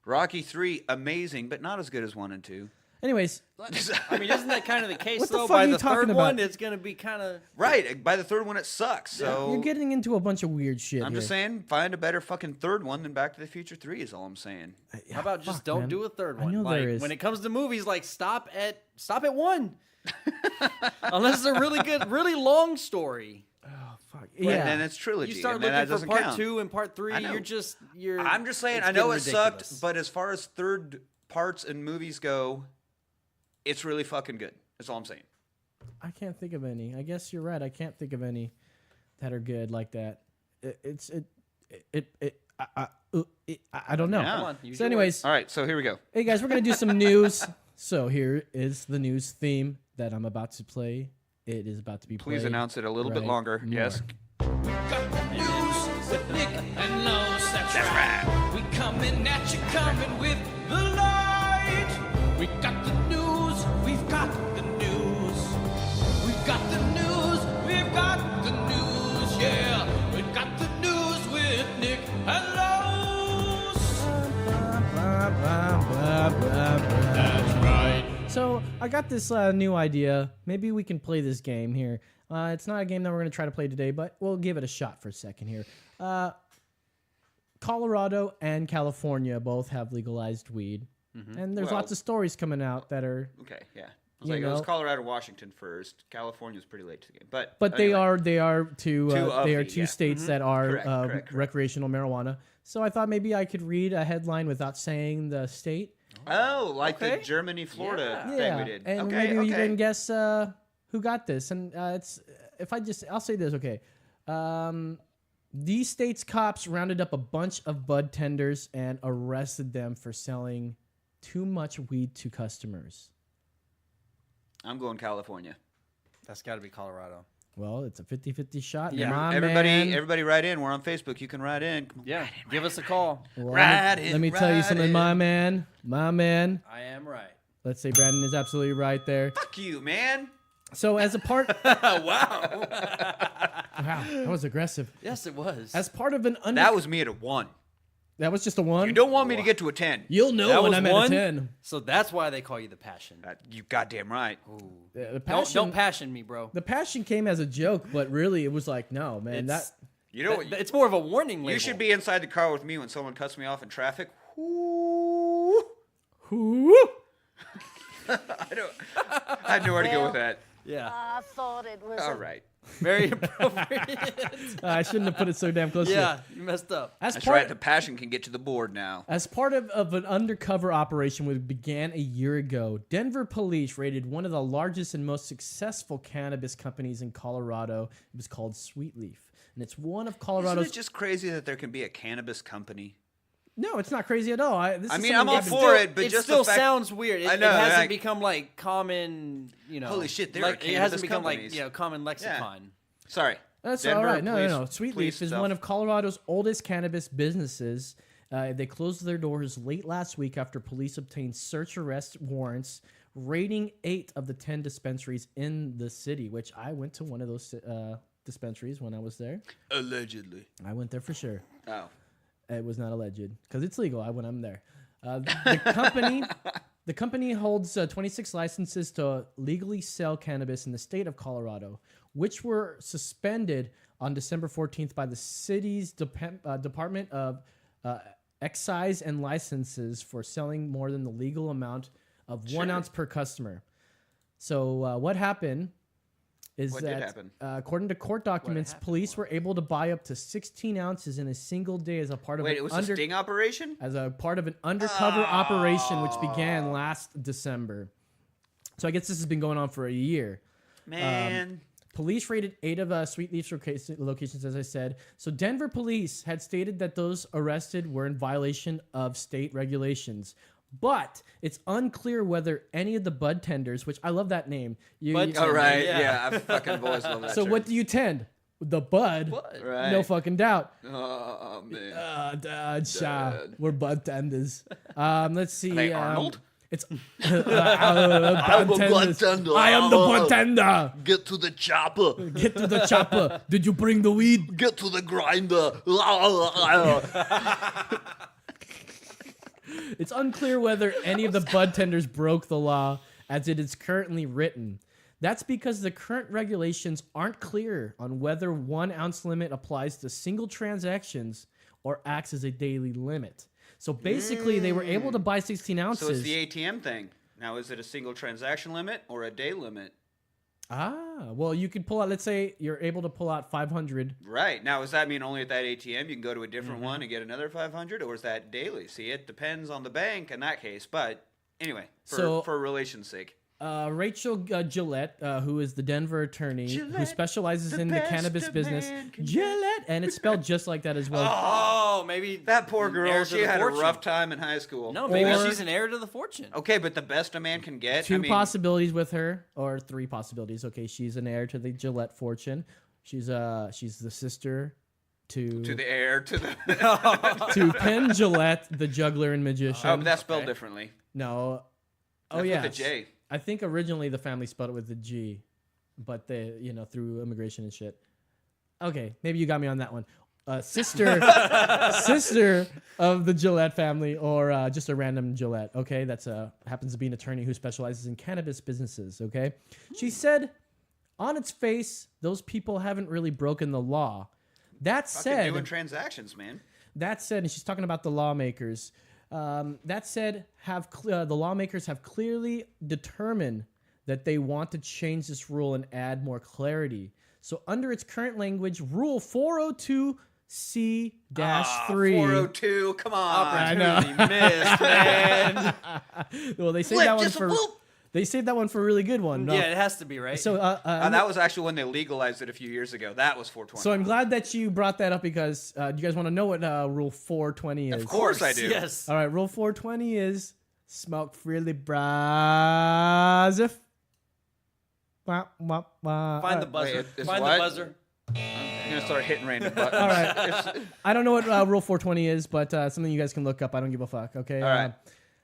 Rocky 3, amazing, but not as good as 1 and 2. Anyways, I mean, isn't that kind of the case What the though? fuck By are you the third talking one, about? it's gonna be kind of Right. By the third one, it sucks. So you're getting into a bunch of weird shit. I'm here. just saying, find a better fucking third one than Back to the Future 3 is all I'm saying. How about just fuck, don't man. do a third I one? know Like, there is. when it comes to movies, like stop at 1. Unless it's a really good, really long story. Fuck. And Yeah. then it's trilogy. You start and then that looking for doesn't part count. 2 and part 3. I know. I'm just saying, it's I know getting it sucked, ridiculous. but as far as third parts and movies go, it's really fucking good. That's all I'm saying. I can't think of any. I guess you're right. I can't think of any that are good like that. I don't know. Yeah. Come on, use So, your anyways, All right, so here we go. hey guys, we're gonna do some news. So here is the news theme that I'm about to play. It is about to be played. Please announce it a little bit right longer. more. Yes. Got the news with Nick and Lowe's. That's right. We coming at you, coming with the light. We got the news. We've got the news. We've got the news. We've got the news. Yeah, we've got the news with Nick and Lowe's. I got this new idea. Maybe we can play this game here. It's not a game that we're going to try to play today, but we'll give it a shot for a second here. Colorado and California both have legalized weed. And there's lots of stories coming out that are... Okay, yeah. It was Colorado, Washington first. California's pretty late to the game, but anyway. they are two yeah. states that are Correct. recreational marijuana. So I thought maybe I could read a headline without saying the state. Oh, like the Germany, Florida thing we did. And maybe you can guess who got this. And I'll say this. Okay, these states' cops rounded up a bunch of bud tenders and arrested them for selling too much weed to customers. I'm going California. That's got to be Colorado. Well, it's a 50-50 shot. Yeah, everybody write in. We're on Facebook. You can write in. Come on, yeah, give us a call. Well, let me tell you something, my man. I am right. Let's say Brandon is absolutely right there. Fuck you, man. So as a part... Wow. Wow, that was aggressive. Yes, it was. As part of an... That was me at a 1. That was just a 1? You don't want me to get to a 10. You'll know when I'm at a 10. So that's why they call you the Passion. You goddamn right. The passion, don't passion me, bro. The Passion came as a joke, but really it was like, no, man. It's more of a warning label. You should be inside the car with me when someone cuts me off in traffic. Whoo! I had nowhere to go with that. Yeah. I thought it was... All right. Very appropriate. I shouldn't have put it so damn close. Yeah, you messed up. That's right. The Passion can get to the board now. As part of an undercover operation which began a year ago, Denver police raided one of the largest and most successful cannabis companies in Colorado. It was called Sweet Leaf, and it's one of Colorado's... Isn't it just crazy that there can be a cannabis company? No, it's not crazy at all. I'm all for it, but it just still the fact... sounds weird. It hasn't become like common, Holy shit, there are cannabis it hasn't become companies. like common lexicon. Yeah. Sorry. That's Denver, all right. No. please, Sweet Leaf is one of Colorado's oldest cannabis businesses. They closed their doors late last week after police obtained search arrest warrants, raiding 8 of the 10 dispensaries in the city, which I went to one of those dispensaries when I was there. Allegedly. I went there for sure. Oh. It was not alleged because it's legal when I'm there. The company holds 26 licenses to legally sell cannabis in the state of Colorado, which were suspended on December 14th by the city's Department of Excise and Licenses for selling more than the legal amount of 1 ounce per customer. So what happened is according to court documents, police were able to buy up to 16 ounces in a single day as a part of it was a sting operation? As a part of an undercover operation which began last December. So I guess this has been going on for a year. Man. Police raided 8 of Sweet Leaf's locations, as I said. So Denver police had stated that those arrested were in violation of state regulations. But it's unclear whether any of the bud tenders, which I love that name. All right, yeah, I fucking always love that. So what do you tend? The bud. Right. No fucking doubt. Oh, man. We're bud tenders. Let's see. Are they Arnold? It's I'm a bud tender. I am the bud tender. Get to the chopper. Get to the chopper. Did you bring the weed? Get to the grinder. It's unclear whether any of the bud tenders broke the law as it is currently written. That's because the current regulations aren't clear on whether 1 ounce limit applies to single transactions or acts as a daily limit. So basically, they were able to buy 16 ounces. So it's the ATM thing. Now, is it a single transaction limit or a day limit? Well, you could pull out, let's say you're able to pull out 500. Right. Now, does that mean only at that ATM you can go to a different one and get another 500, or is that daily? See, it depends on the bank in that case. But anyway, for relation's sake. Rachel Gillette, who is the Denver attorney who specializes in the cannabis business. Gillette, and it's spelled just like that as well. Oh, maybe that poor girl. She had a rough time in high school. No, maybe she's an heir to the fortune. Okay, but the best a man can get. 2 possibilities with her, or 3 possibilities. Okay, she's an heir to the Gillette fortune. She's the sister to the heir to the to Penn Gillette, the juggler and magician. Oh, but that's spelled differently. No. That's with a J. I think originally the family spelled it with a G, but they, through immigration and shit. Okay, maybe you got me on that one. sister of the Gillette family, or just a random Gillette. Okay, that's happens to be an attorney who specializes in cannabis businesses. Okay, she said, on its face, those people haven't really broken the law. That said, doing transactions, man. That said, and she's talking about the lawmakers. That said, the lawmakers have clearly determined that they want to change this rule and add more clarity. So under its current language, Rule 402C-3. 402, come on. Opportunity missed, man. Well, they saved that one for... They saved that one for a really good one. No. Yeah, it has to be, right? So that was actually when they legalized it a few years ago. That was 420. So I'm glad that you brought that up because do you guys want to know what Rule 420 is? Of course I do. Yes. All right, Rule 420 is smoke freely, bros. Find the buzzer. Find the buzzer. I'm going to start hitting random buttons. All right. I don't know what Rule 420 is, but something you guys can look up. I don't give a fuck, okay? All right.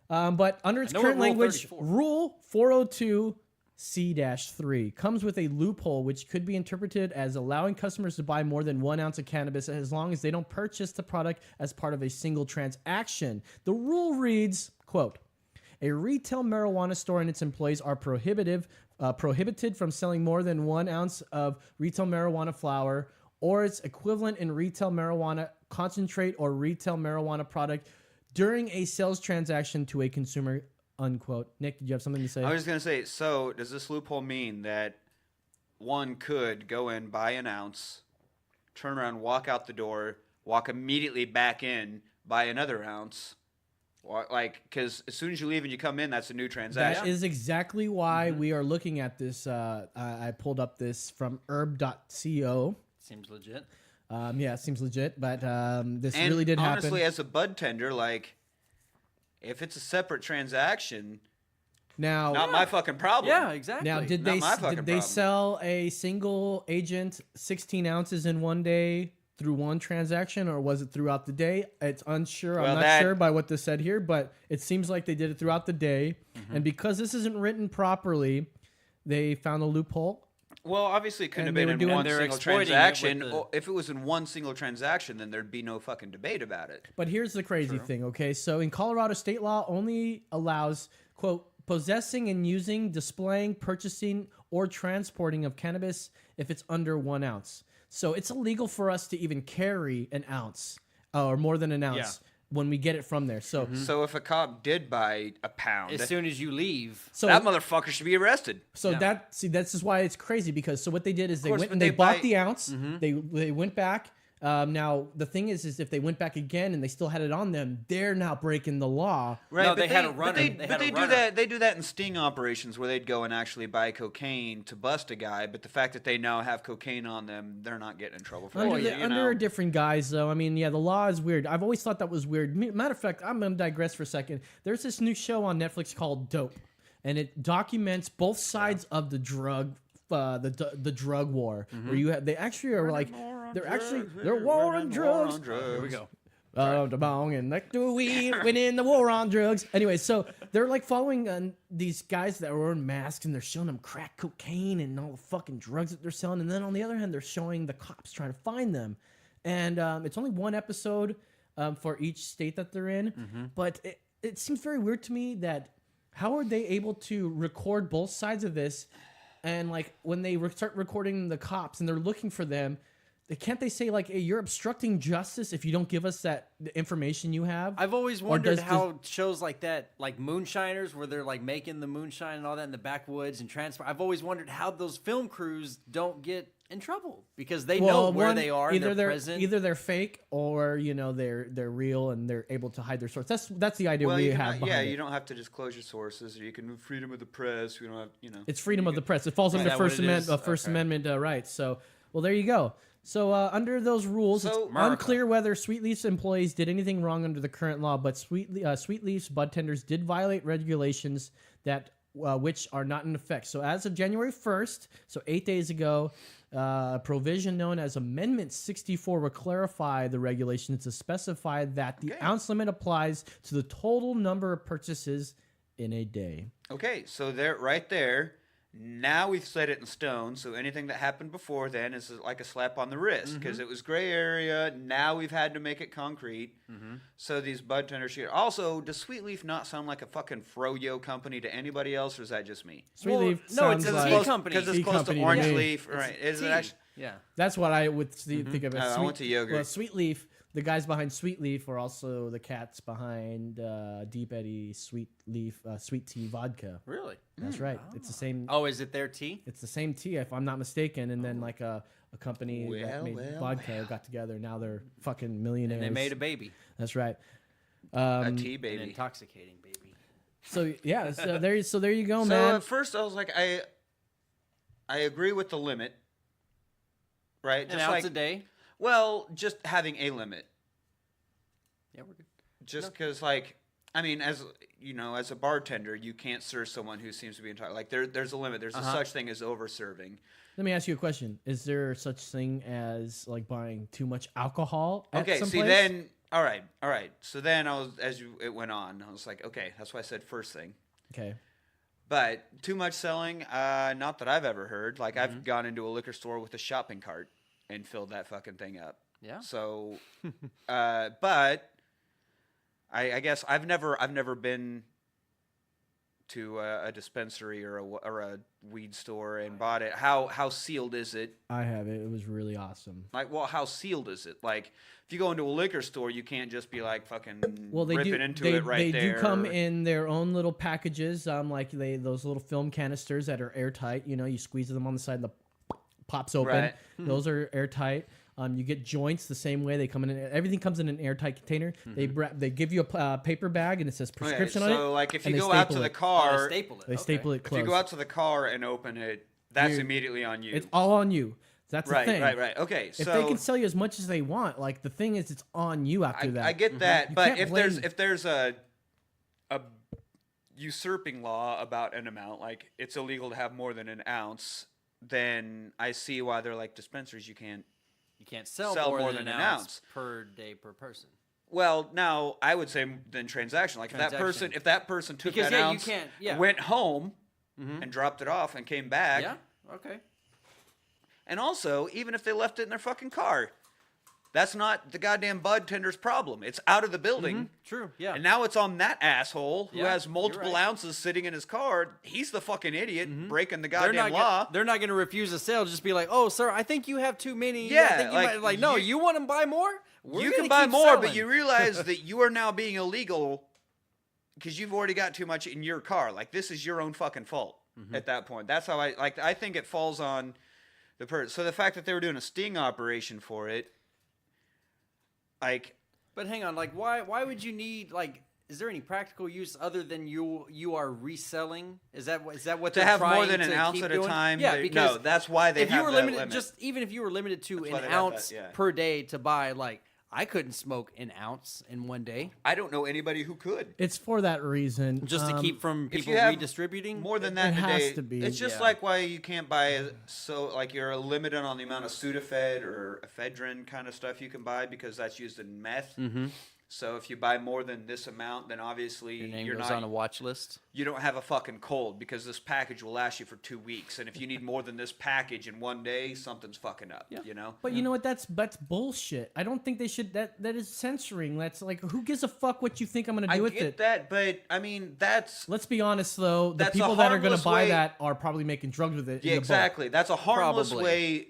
But under its current language, Rule 402C-3 comes with a loophole which could be interpreted as allowing customers to buy more than 1 ounce of cannabis as long as they don't purchase the product as part of a single transaction. The rule reads, quote, a retail marijuana store and its employees are prohibited from selling more than 1 ounce of retail marijuana flower or its equivalent in retail marijuana concentrate or retail marijuana product during a sales transaction to a consumer, unquote. Nick, did you have something to say? I was going to say, so does this loophole mean that one could go in, buy an ounce, turn around, walk out the door, walk immediately back in, buy another ounce? Like, because as soon as you leave and you come in, that's a new transaction. That is exactly why we are looking at this. I pulled up this from herb.co. Seems legit. Yeah, it seems legit, but this really did happen. Honestly, as a bud tender, like, if it's a separate transaction, now not my fucking problem. Yeah, exactly. Now, did they sell a single agent 16 ounces in one day through one transaction, or was it throughout the day? It's unsure. Well, I'm not sure by what this said here, but it seems like they did it throughout the day. And because this isn't written properly, they found a loophole. Well, obviously, it couldn't have been in one single transaction. If it was in one single transaction, then there'd be no fucking debate about it. But here's the crazy thing, okay? So in Colorado, state law only allows, quote, possessing and using, displaying, purchasing, or transporting of cannabis if it's under 1 ounce. So it's illegal for us to even carry an ounce or more than an ounce when we get it from there. So, so if a cop did buy a pound, as soon as you leave, so that motherfucker should be arrested. So that's just why it's crazy, because so what they did is they went and they bought the ounce. They went back. Now the thing is if they went back again and they still had it on them, they're now breaking the law. Right? No, they had a runner. But they do that. They do that in sting operations where they'd go and actually buy cocaine to bust a guy. But the fact that they now have cocaine on them, they're not getting in trouble for it. Under a different guise, though. I mean, yeah, the law is weird. I've always thought that was weird. Matter of fact, I'm gonna digress for a second. There's this new show on Netflix called Dope, and it documents both sides of the drug. The drug war, where you have, they actually are like they're war on drugs. Here we go. The bong and like the weed winning the war on drugs. Anyway, so they're like following these guys that are wearing masks, and they're showing them crack cocaine and all the fucking drugs that they're selling. And then on the other hand, they're showing the cops trying to find them. And it's only one episode for each state that they're in. But it seems very weird to me that how are they able to record both sides of this? And like when they start recording the cops and they're looking for them, can't they say like, hey, you're obstructing justice if you don't give us the information you have? I've always wondered how shows like that, like Moonshiners, where they're like making the moonshine and all that in the backwoods and transfer. I've always wondered how those film crews don't get in trouble because they know where they are. Either they're present. Either they're fake or they're real and they're able to hide their source. That's the idea we have. You don't have to disclose your sources, or you can freedom of the press. We don't have It's freedom of the press. It falls under First Amendment rights. So there you go. So under those rules, it's unclear whether Sweet Leaf's employees did anything wrong under the current law, but Sweet Leaf's bud tenders did violate regulations that which are not in effect. So as of January 1st, so 8 days ago, a provision known as Amendment 64 will clarify the regulations to specify that the ounce limit applies to the total number of purchases in a day. Okay, so right there, Now we've set it in stone, so anything that happened before then is like a slap on the wrist because it was gray area. Now we've had to make it concrete. So these bud tenders here. Also, does Sweet Leaf not sound like a fucking froyo company to anybody else, or is that just me? Sweet Leaf no, it's sounds a like tea company. Because it's tea close company to Orange me. Leaf, right? Is it actually? Yeah. That's what I would think of as I Sweet, went to yogurt. Well, Sweet Leaf, the guys behind Sweet Leaf are also the cats behind Deep Eddy Sweet Leaf Sweet Tea Vodka. Really? That's right. It's the same. Oh, is it their tea? It's the same tea, if I'm not mistaken. And then like a company that made vodka got together. Now they're fucking millionaires. And they made a baby. That's right. A tea baby. An intoxicating baby. So yeah, so there you go, So man. at first I was like, I agree with the limit, right? An ounce a day. Well, just having a limit. Yeah, we're good. Just because, like, I mean, as you know, as a bartender, you can't serve someone who seems to be intoxicated. Like, there's a limit. There's a such thing as over-serving. Let me ask you a question. Is there such thing as like buying too much alcohol at Okay, some see, place? then, all right. So then it went on, I was like, okay, that's why I said first thing. Okay. But too much selling, not that I've ever heard. Like, I've gone into a liquor store with a shopping cart and filled that fucking thing up. Yeah. So, but I guess I've never been to a dispensary or a weed store and bought it. How sealed is it? I have it. It was really awesome. Like, well, how sealed is it? Like, if you go into a liquor store, you can't just be like fucking They ripping do, into they, it right they there. do come in their own little packages, like those little film canisters that are airtight. You know, you squeeze them on the side, and the pops open. Right. Those are airtight. You get joints the same way. They come in. Everything comes in an airtight container. They give you a paper bag and it says prescription on it. So, like, if you and they go out staple to the it. car, they staple it. They staple it if close. you go out to the car and open it, that's immediately on you. It's all on you. That's right, the thing. right. Okay, If so they can sell you as much as they want, like the thing is, it's on you after that. I get that, You but can't if there's a usurping law about an amount, like it's illegal to have more than an ounce, then I see why they're like dispensaries. You can't sell more than an ounce per day per person. Well, now I would say then transaction. Like if that person took that ounce, went home and dropped it off and came back. Yeah. Okay. And also, even if they left it in their fucking car, that's not the goddamn bud tender's problem. It's out of the building. True. Yeah. And now it's on that asshole who Yeah, has multiple you're right. ounces sitting in his car. He's the fucking idiot breaking the goddamn law. They're not going to refuse a sale. Just be like, "Oh, sir, I think you have too many." Yeah, I think you might, no, you want to buy more? You can buy more, but you realize that you are now being illegal because you've already got too much in your car. Like, this is your own fucking fault at that point. That's how I think it falls on the person. So the fact that they were doing a sting operation for it, like. But hang on, like, why would you need, like, is there any practical use other than you are reselling? Is that what to they're have more trying than an to ounce keep at a doing? time? Yeah, because no, that's why they if have you were that limited, limit. even if you were limited to That's why an they have ounce that, yeah. per day to buy, like, I couldn't smoke an ounce in one day. I don't know anybody who could. It's for that reason. Just to keep from if people you have redistributing? more than that It in a has day, to be. it's just Yeah. like why you can't buy like you're limited on the amount of Sudafed or ephedrine kind of stuff you can buy because that's used in meth. So if you buy more than this amount, then obviously Your name you're goes not on a watch list. You don't have a fucking cold because this package will last you for 2 weeks, and if you need more than this package in one day, something's fucking up. You know. But you know what? That's bullshit. I don't think they should. That is censoring. That's like, who gives a fuck what you think I'm gonna do with get it? that, but I mean that's. Let's be honest though. The That's a people that are gonna harmless buy way- that are probably making drugs with it. Yeah, in the bulk. exactly. That's a harmless Probably. way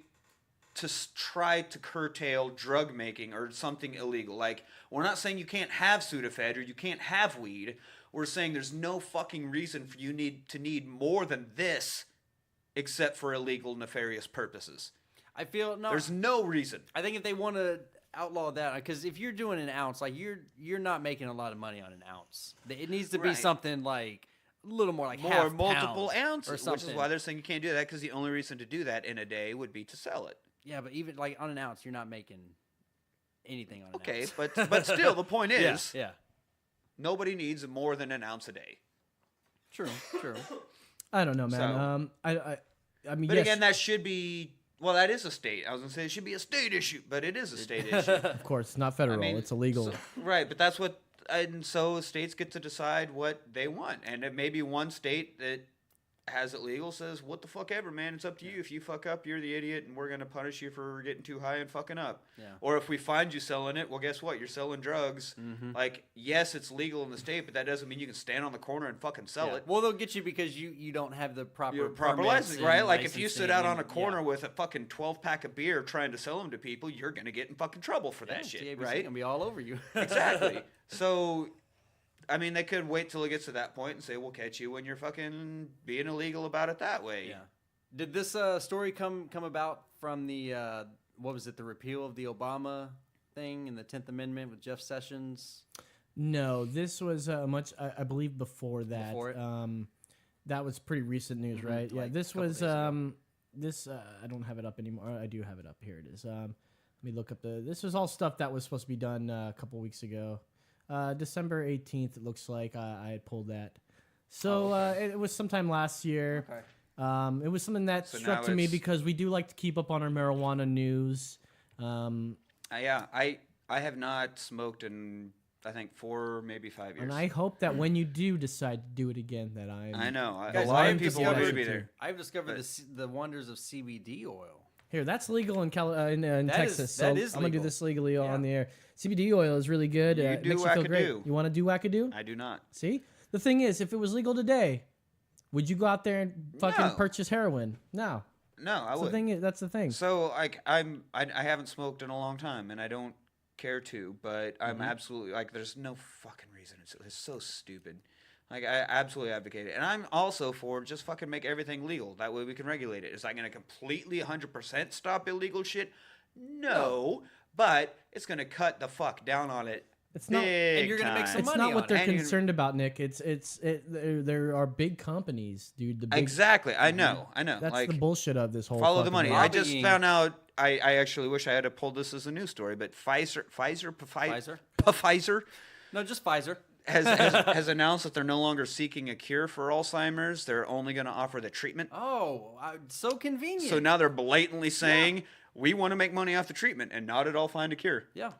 to try to curtail drug making or something illegal. Like, we're not saying you can't have Sudafed or you can't have weed. We're saying there's no fucking reason for you to need more than this except for illegal, nefarious purposes. I feel There's no reason. I think if they want to outlaw that, because if you're doing an ounce, like you're not making a lot of money on an ounce. It needs to be Right. something like a little more like More half multiple pound ounces, or which something. is why they're saying you can't do that because the only reason to do that in a day would be to sell it. Yeah, but even like on an ounce, you're not making anything on an Okay, ounce. but still, the point is, yeah, nobody needs more than an ounce a day. true. I don't know, man. So- I mean, But yes, again, that should be. Well, that is a state. I was gonna say it should be a state issue, but it is a state issue. of course, it's not federal. It's illegal. So, right, but that's what, and so states get to decide what they want, and it may be one state that has it legal, says, what the fuck ever, man. It's up to you. If you fuck up, you're the idiot, and we're going to punish you for getting too high and fucking up. Yeah. Or if we find you selling it, well, guess what? You're selling drugs. Like, yes, it's legal in the state, but that doesn't mean you can stand on the corner and fucking sell it. Well, they'll get you because you don't have the proper license, right? Like, if you licensing sit out on a and- corner with a fucking 12-pack of beer trying to sell them to people, you're going to get in fucking trouble for that shit, TABC right? gonna be all over you. Exactly. So, I mean, they could wait till it gets to that point and say, we'll catch you when you're fucking being illegal about it that way. Yeah. Did this story come about from the, what was it, the repeal of the Obama thing and the 10th Amendment with Jeff Sessions? No, this was much, I believe, before that. Before it? That was pretty recent news, right? Yeah, like this a couple was, days ago. this, I don't have it up anymore. I do have it up. Here it is. Let me look up this was all stuff that was supposed to be done a couple weeks ago. December 18th, it looks like I had pulled that. So it was sometime last year. Okay. It was something that So struck now to me it's- because we do like to keep up on our marijuana news. Yeah, I have not smoked in, I think, 4, maybe 5 years. And I hope that when you do decide to do it again, that I know. Guys, a lot I've of people discovered- will be there. I've discovered the wonders of CBD oil. Here, that's legal in That Texas. is- So that is I'm gonna do legal. this legally on the air. CBD oil is really good. You It do makes you feel great. wackadoo. You want to do wackadoo? I do not. See, the thing is, if it was legal today, would you go out there and fucking No. purchase heroin? No. No, I That's would. the thing. That's the thing. So, like, I haven't smoked in a long time, and I don't care to, but I'm absolutely, like, there's no fucking reason. It's so stupid. Like, I absolutely advocate it. And I'm also for just fucking make everything legal. That way we can regulate it. Is that going to completely 100% stop illegal shit? No. But it's going to cut the fuck down on it. It's not, and you're gonna make some it's money not what on they're it. concerned about, Nick. There are big companies, dude. The big, Exactly. I know. That's like, the bullshit of this whole. follow the fucking money. thing. I just Lobbying. found out. I actually wish I had pulled this as a news story, but Pfizer No, just Pfizer. has announced that they're no longer seeking a cure for Alzheimer's. They're only going to offer the treatment. Oh, so convenient. So now they're blatantly saying we want to make money off the treatment and not at all find a cure. Yeah.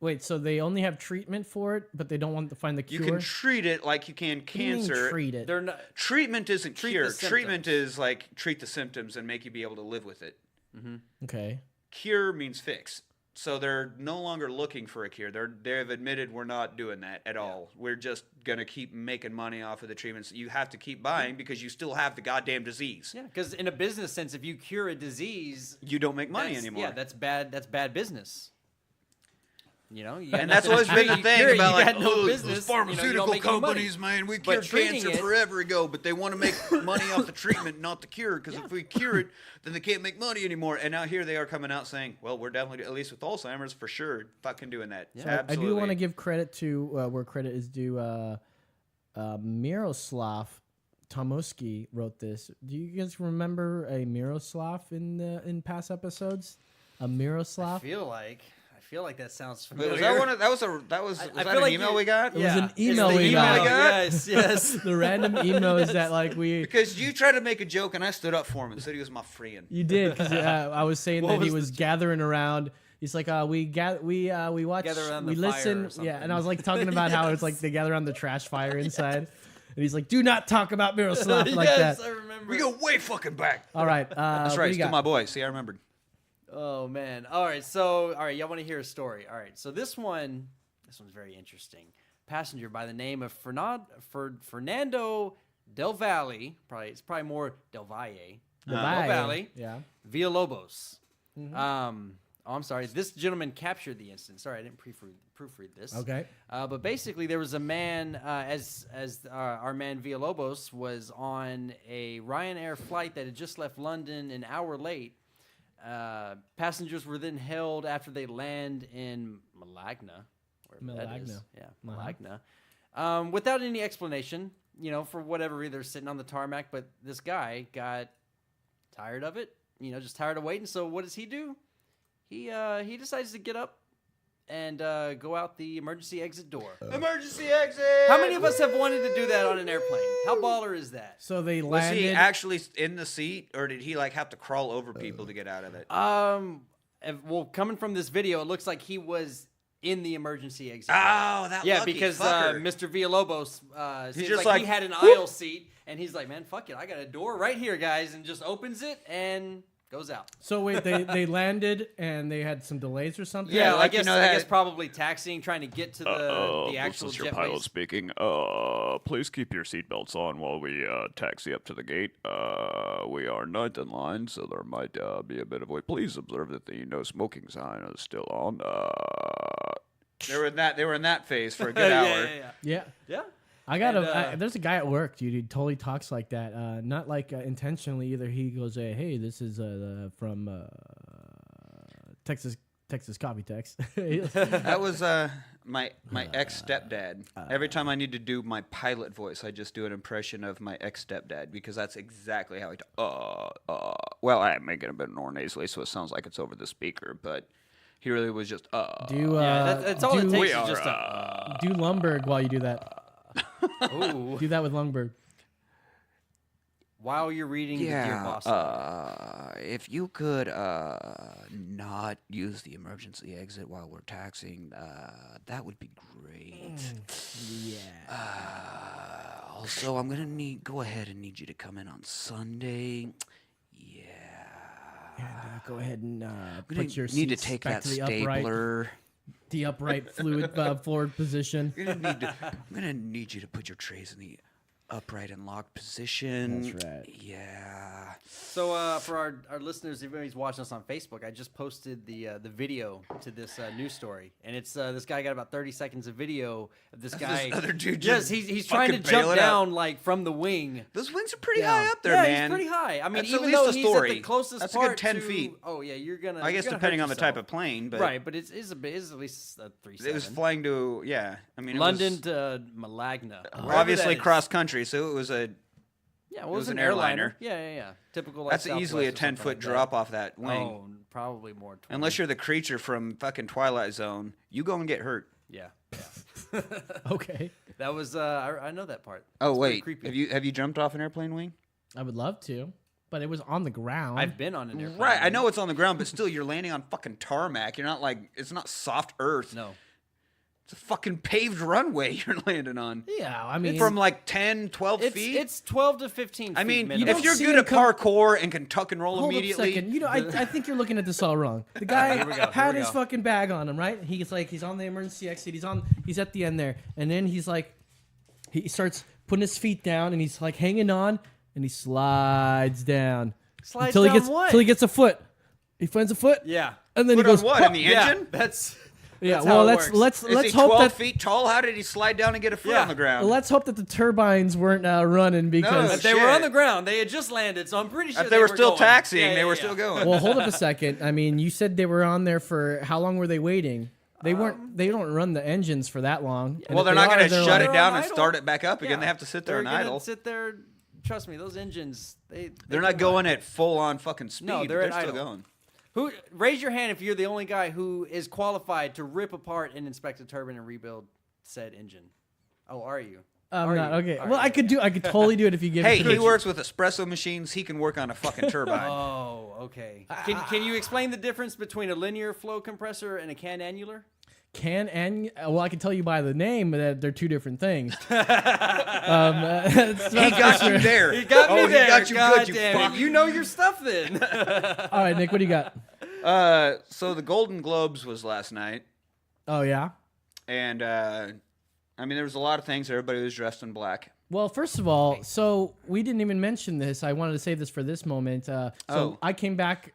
Wait, so they only have treatment for it, but they don't want to find the cure? You can treat it like you can What do you mean cancer. treat it? They're not. Treatment isn't Treat the cure. symptoms. Treatment is like treat the symptoms and make you be able to live with it. Okay. Cure means fix. So they're no longer looking for a cure. They've admitted we're not doing that at all. We're just gonna keep making money off of the treatments. You have to keep buying because you still have the goddamn disease. Yeah, because in a business sense, if you cure a disease, You don't make money that's- anymore. Yeah, that's bad. That's bad business. You know, you And that's always been the thing cure it, about you like got no those business, pharmaceutical you don't make any money. companies, man. We But cured treating cancer it- forever ago, but they want to make money off the treatment, not the cure. Because if we cure it, then they can't make money anymore. And now here they are coming out saying, "Well, we're definitely, at least with Alzheimer's, for sure, fucking doing that." So Absolutely. I do want to give credit to where credit is due. Miroslav Tomoski wrote this. Do you guys remember a Miroslav in past episodes? A Miroslav. I feel like that sounds Wait, familiar. was that one? Was I that feel an like email you- we got? It was an It's email the we email got. I got. Yes. The random emos that like we. Because you tried to make a joke and I stood up for him and said he was my friend. You did because I was saying What that he was was gathering around. He's like, we watch, Gather around we the fire listen, or yeah. And something. I was like talking about how it's like they gather around the trash fire inside, and he's like, do not talk about Miroslav like yes, that. I remember. We go way fucking back. All right, That's what right. do you Still got? my boy. See, I remembered. Oh man. All right, y'all want to hear a story? All right. So this one's very interesting. Passenger by the name of Fernando Del Valle, it's probably more Del Valle. Del Valle. Yeah. Villalobos. I'm sorry. This gentleman captured the incident. Sorry, I didn't proofread this. Okay. But basically, there was a man, as our man Villalobos was on a Ryanair flight that had just left London an hour late. Passengers were then held after they land in Malagna, wherever that is. Yeah, Malagna. Without any explanation, for whatever reason, they're sitting on the tarmac, but this guy got tired of it, just tired of waiting. So what does he do? He decides to get up and go out the emergency exit door. Emergency exit! How many of us have wanted to do that on an airplane? How baller is that? So they Was landed. he actually in the seat, or did he like have to crawl over people to get out of it? Well, coming from this video, it looks like he was in the emergency exit. Oh, that lucky because fucker. Mr. Villalobos seems just like like, he had an whoop. aisle seat, and he's like, man, fuck it, I got a door right here, guys, and just opens it and goes out. So wait, they landed and they had some delays or something? Yeah, like, I guess probably taxiing, trying to get to the actual This is your jet pilot base. speaking. Please keep your seatbelts on while we taxi up to the gate. We are ninth in line, so there might be a bit of wait. Please observe that the no smoking sign is still on. They were in that phase for a good hour. Yeah. I got there's a guy at work, dude. He totally talks like that. Not like intentionally either. He goes, "Hey, this is from Texas Copy Text." That was my ex stepdad. Every time I need to do my pilot voice, I just do an impression of my ex stepdad because that's exactly how he talks. Well, I make it a bit more nasally, so it sounds like it's over the speaker, but he really was just that's all it takes is just do Lumberg while you do that. Ooh. Do that with Lundberg. While you're reading the Dear Boss. If you could not use the emergency exit while we're taxiing, that would be great. Also, I'm gonna need you to come in on Sunday. And go ahead and Put your need to take back that to the stapler. The upright fluid forward position. I'm gonna need you to put your trays in the upright and locked position. That's right. Yeah. So for our listeners, if anybody's watching us on Facebook, I just posted the video to this news story, and it's this guy got about 30 seconds of video of this guy. This other dude just he's trying to jump down like from the wing. Those wings are pretty high up there, yeah, man. he's pretty high. I mean, That's even at least though a he's story. at the closest That's part a good 10 to, feet. Oh yeah, you're gonna. I guess you're gonna depending hurt on the yourself. type of plane, but right, but it's at least a 3.7. It was flying to I mean, London to Malagna. Obviously cross country, so it was a. Yeah, it was an airliner. Yeah. Typical. Like That's easily a Southwest or 10-foot something drop like off that wing. Oh, probably more. 20. Unless you're the creature from fucking Twilight Zone, you go and get hurt. Yeah. Okay. That was I know that part. Oh It's wait, pretty have you jumped off an airplane wing? I would love to, but it was on the ground. I've been on an airplane. Right, I know it's on the ground, but still, you're landing on fucking tarmac. You're not it's not soft earth. No. It's a fucking paved runway you're landing on. Yeah, I mean, from like 10, 12 feet. It's 12 to 15 feet. I mean, minimum. if you're good at parkour and can tuck and roll Hold immediately. up a second. You know, I think you're looking at this all wrong. The guy had his fucking bag on him, right? He's on the emergency exit. He's at the end there, and then he starts putting his feet down, and he's like hanging on, and he slides down until he gets a foot. He finds a foot. Yeah. And then Put he goes on what? In the engine? That's. Yeah, That's well, how it let's works. hope Is he 12 that feet tall? How did he slide down and get a foot on the ground? let's hope that the turbines weren't running because If they were on the ground, they had just landed, so I'm pretty sure If they were still going. taxiing, Yeah, they were yeah. still going. Well, hold up a second. I mean, you said they were on there for how long were they waiting? They weren't. They don't run the engines for that long. And Well, if they're they not are, going to they're shut like- it down and idle. start it back up again. Yeah. They have to sit there They're and gonna idle. Sit there. Trust me, those engines. They're not going at full on fucking speed. No, they're at still idle. going. Who? Raise your hand if you're the only guy who is qualified to rip apart and inspect a turbine and rebuild said engine. Oh, are you? I'm Are not you? okay. Are Well, you? I could totally do it if you give. Hey, it to he me. works with espresso machines. He can work on a fucking turbine. Oh, okay. Can you explain the difference between a linear flow compressor and a can-annular? Well, I can tell you by the name that they're two different things. He got you there. He got me there. He got you God good. You damn it. fuck. You know your stuff then. All right, Nick, what do you got? So the Golden Globes was last night, Oh yeah. and I mean there was a lot of things. Everybody was dressed in black. Well, first of all, so we didn't even mention this. I wanted to save this for this moment. I came back.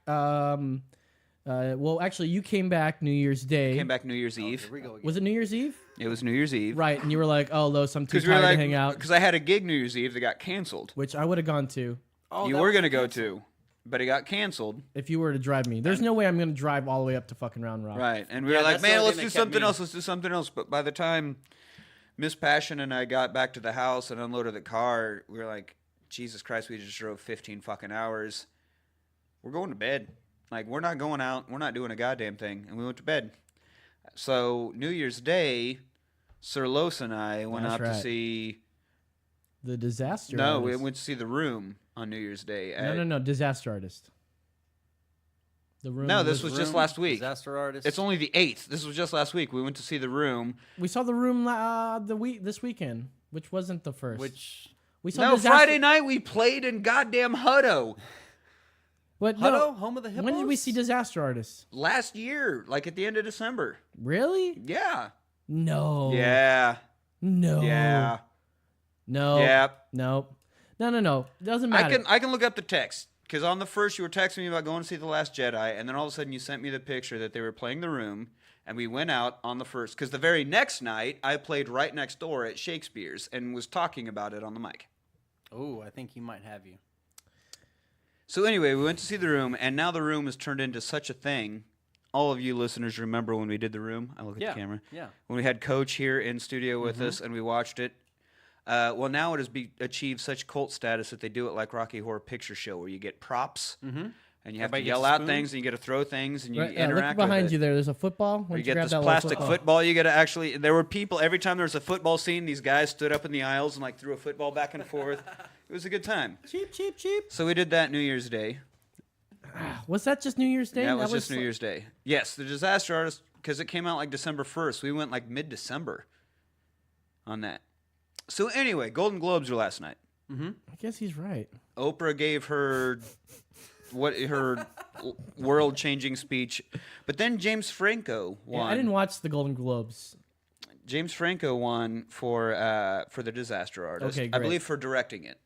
Well, actually, you came back New Year's Day. Came back New Year's Eve. Here we go again. Was it New Year's Eve? It was New Year's Eve. Right, and you were like, "Oh, Los, I'm too Because we were tired like, to hang out," because I had a gig New Year's Eve that got canceled. which I would have gone to Oh, You that were was gonna go canceled. to, but it got canceled. if you were to drive me. There's no way I'm going to drive all the way up to fucking Round Rock. Right, and we Yeah, were like, that's the man, only let's thing do that kept something me. else. Let's do something else. But by the time Miss Passion and I got back to the house and unloaded the car, we were like, Jesus Christ, we just drove 15 fucking hours. We're going to bed. Like, we're not going out. We're not doing a goddamn thing. And we went to bed. So New Year's Day, Sir Los and I went That's out to right. see. The Disaster No, we Artist. went to see The Room on New Year's Day. No, Disaster Artist. The Room. No, this was just last week. Disaster Artist. It's only the 8th. This was just last week. We went to see The Room. We saw The Room this weekend, which wasn't the first. We saw No, Disaster- Friday night we played in goddamn Hutto. What? Hutto, No. home of the hippos? When did we see Disaster Artist? Last year, like at the end of December. Really? Yeah. No. Yeah. No. Yeah. No. Yep. No. No. Doesn't matter. I can look up the text. Because on the first, you were texting me about going to see The Last Jedi, and then all of a sudden you sent me the picture that they were playing The Room, and we went out on the first. Because the very next night, I played right next door at Shakespeare's and was talking about it on the mic. Oh, I think he might have you. So anyway, we went to see The Room, and now The Room has turned into such a thing. All of you listeners remember when we did The Room? I look at the camera. Yeah. When we had Coach here in studio with us, and we watched it. Well, now it has achieved such cult status that they do it like Rocky Horror Picture Show, where you get props, and you have Everybody to yell gets a out spoon? things, and you get to throw things, and you Right, interact look behind with you it. there. There's a football. Why Or you don't get grab this that little plastic football. You got to actually. There were people every time there was a football scene. These guys stood up in the aisles and like threw a football back and forth. It was a good time. Cheap. So we did that New Year's Day. Was that just New Year's Day? That was just New Year's Day. Yes, The Disaster Artist, because it came out like December 1st. We went like mid-December on that. So anyway, Golden Globes were last night. I guess he's right. Oprah gave her world-changing speech, but then James Franco won. Yeah, I didn't watch the Golden Globes. James Franco won for The Disaster Artist. Okay, I great. believe for directing it.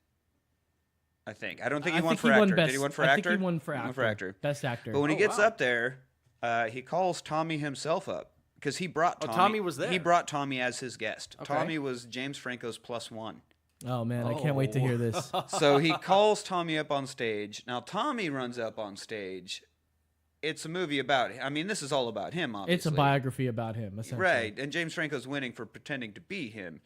I think. I don't think he I won think for he actor. won Did best- he win for I actor? think he won for He actor. Best actor. But when he Oh, gets wow. up there, he calls Tommy himself up because he brought Tommy. Tommy was there. He brought Tommy as his guest. Okay. Tommy was James Franco's +1. Oh man, I can't wait to hear this. So he calls Tommy up on stage. Now Tommy runs up on stage. It's a movie about him. I mean, this is all about him, obviously. It's a biography about him, essentially. Right, and James Franco's winning for pretending to be him.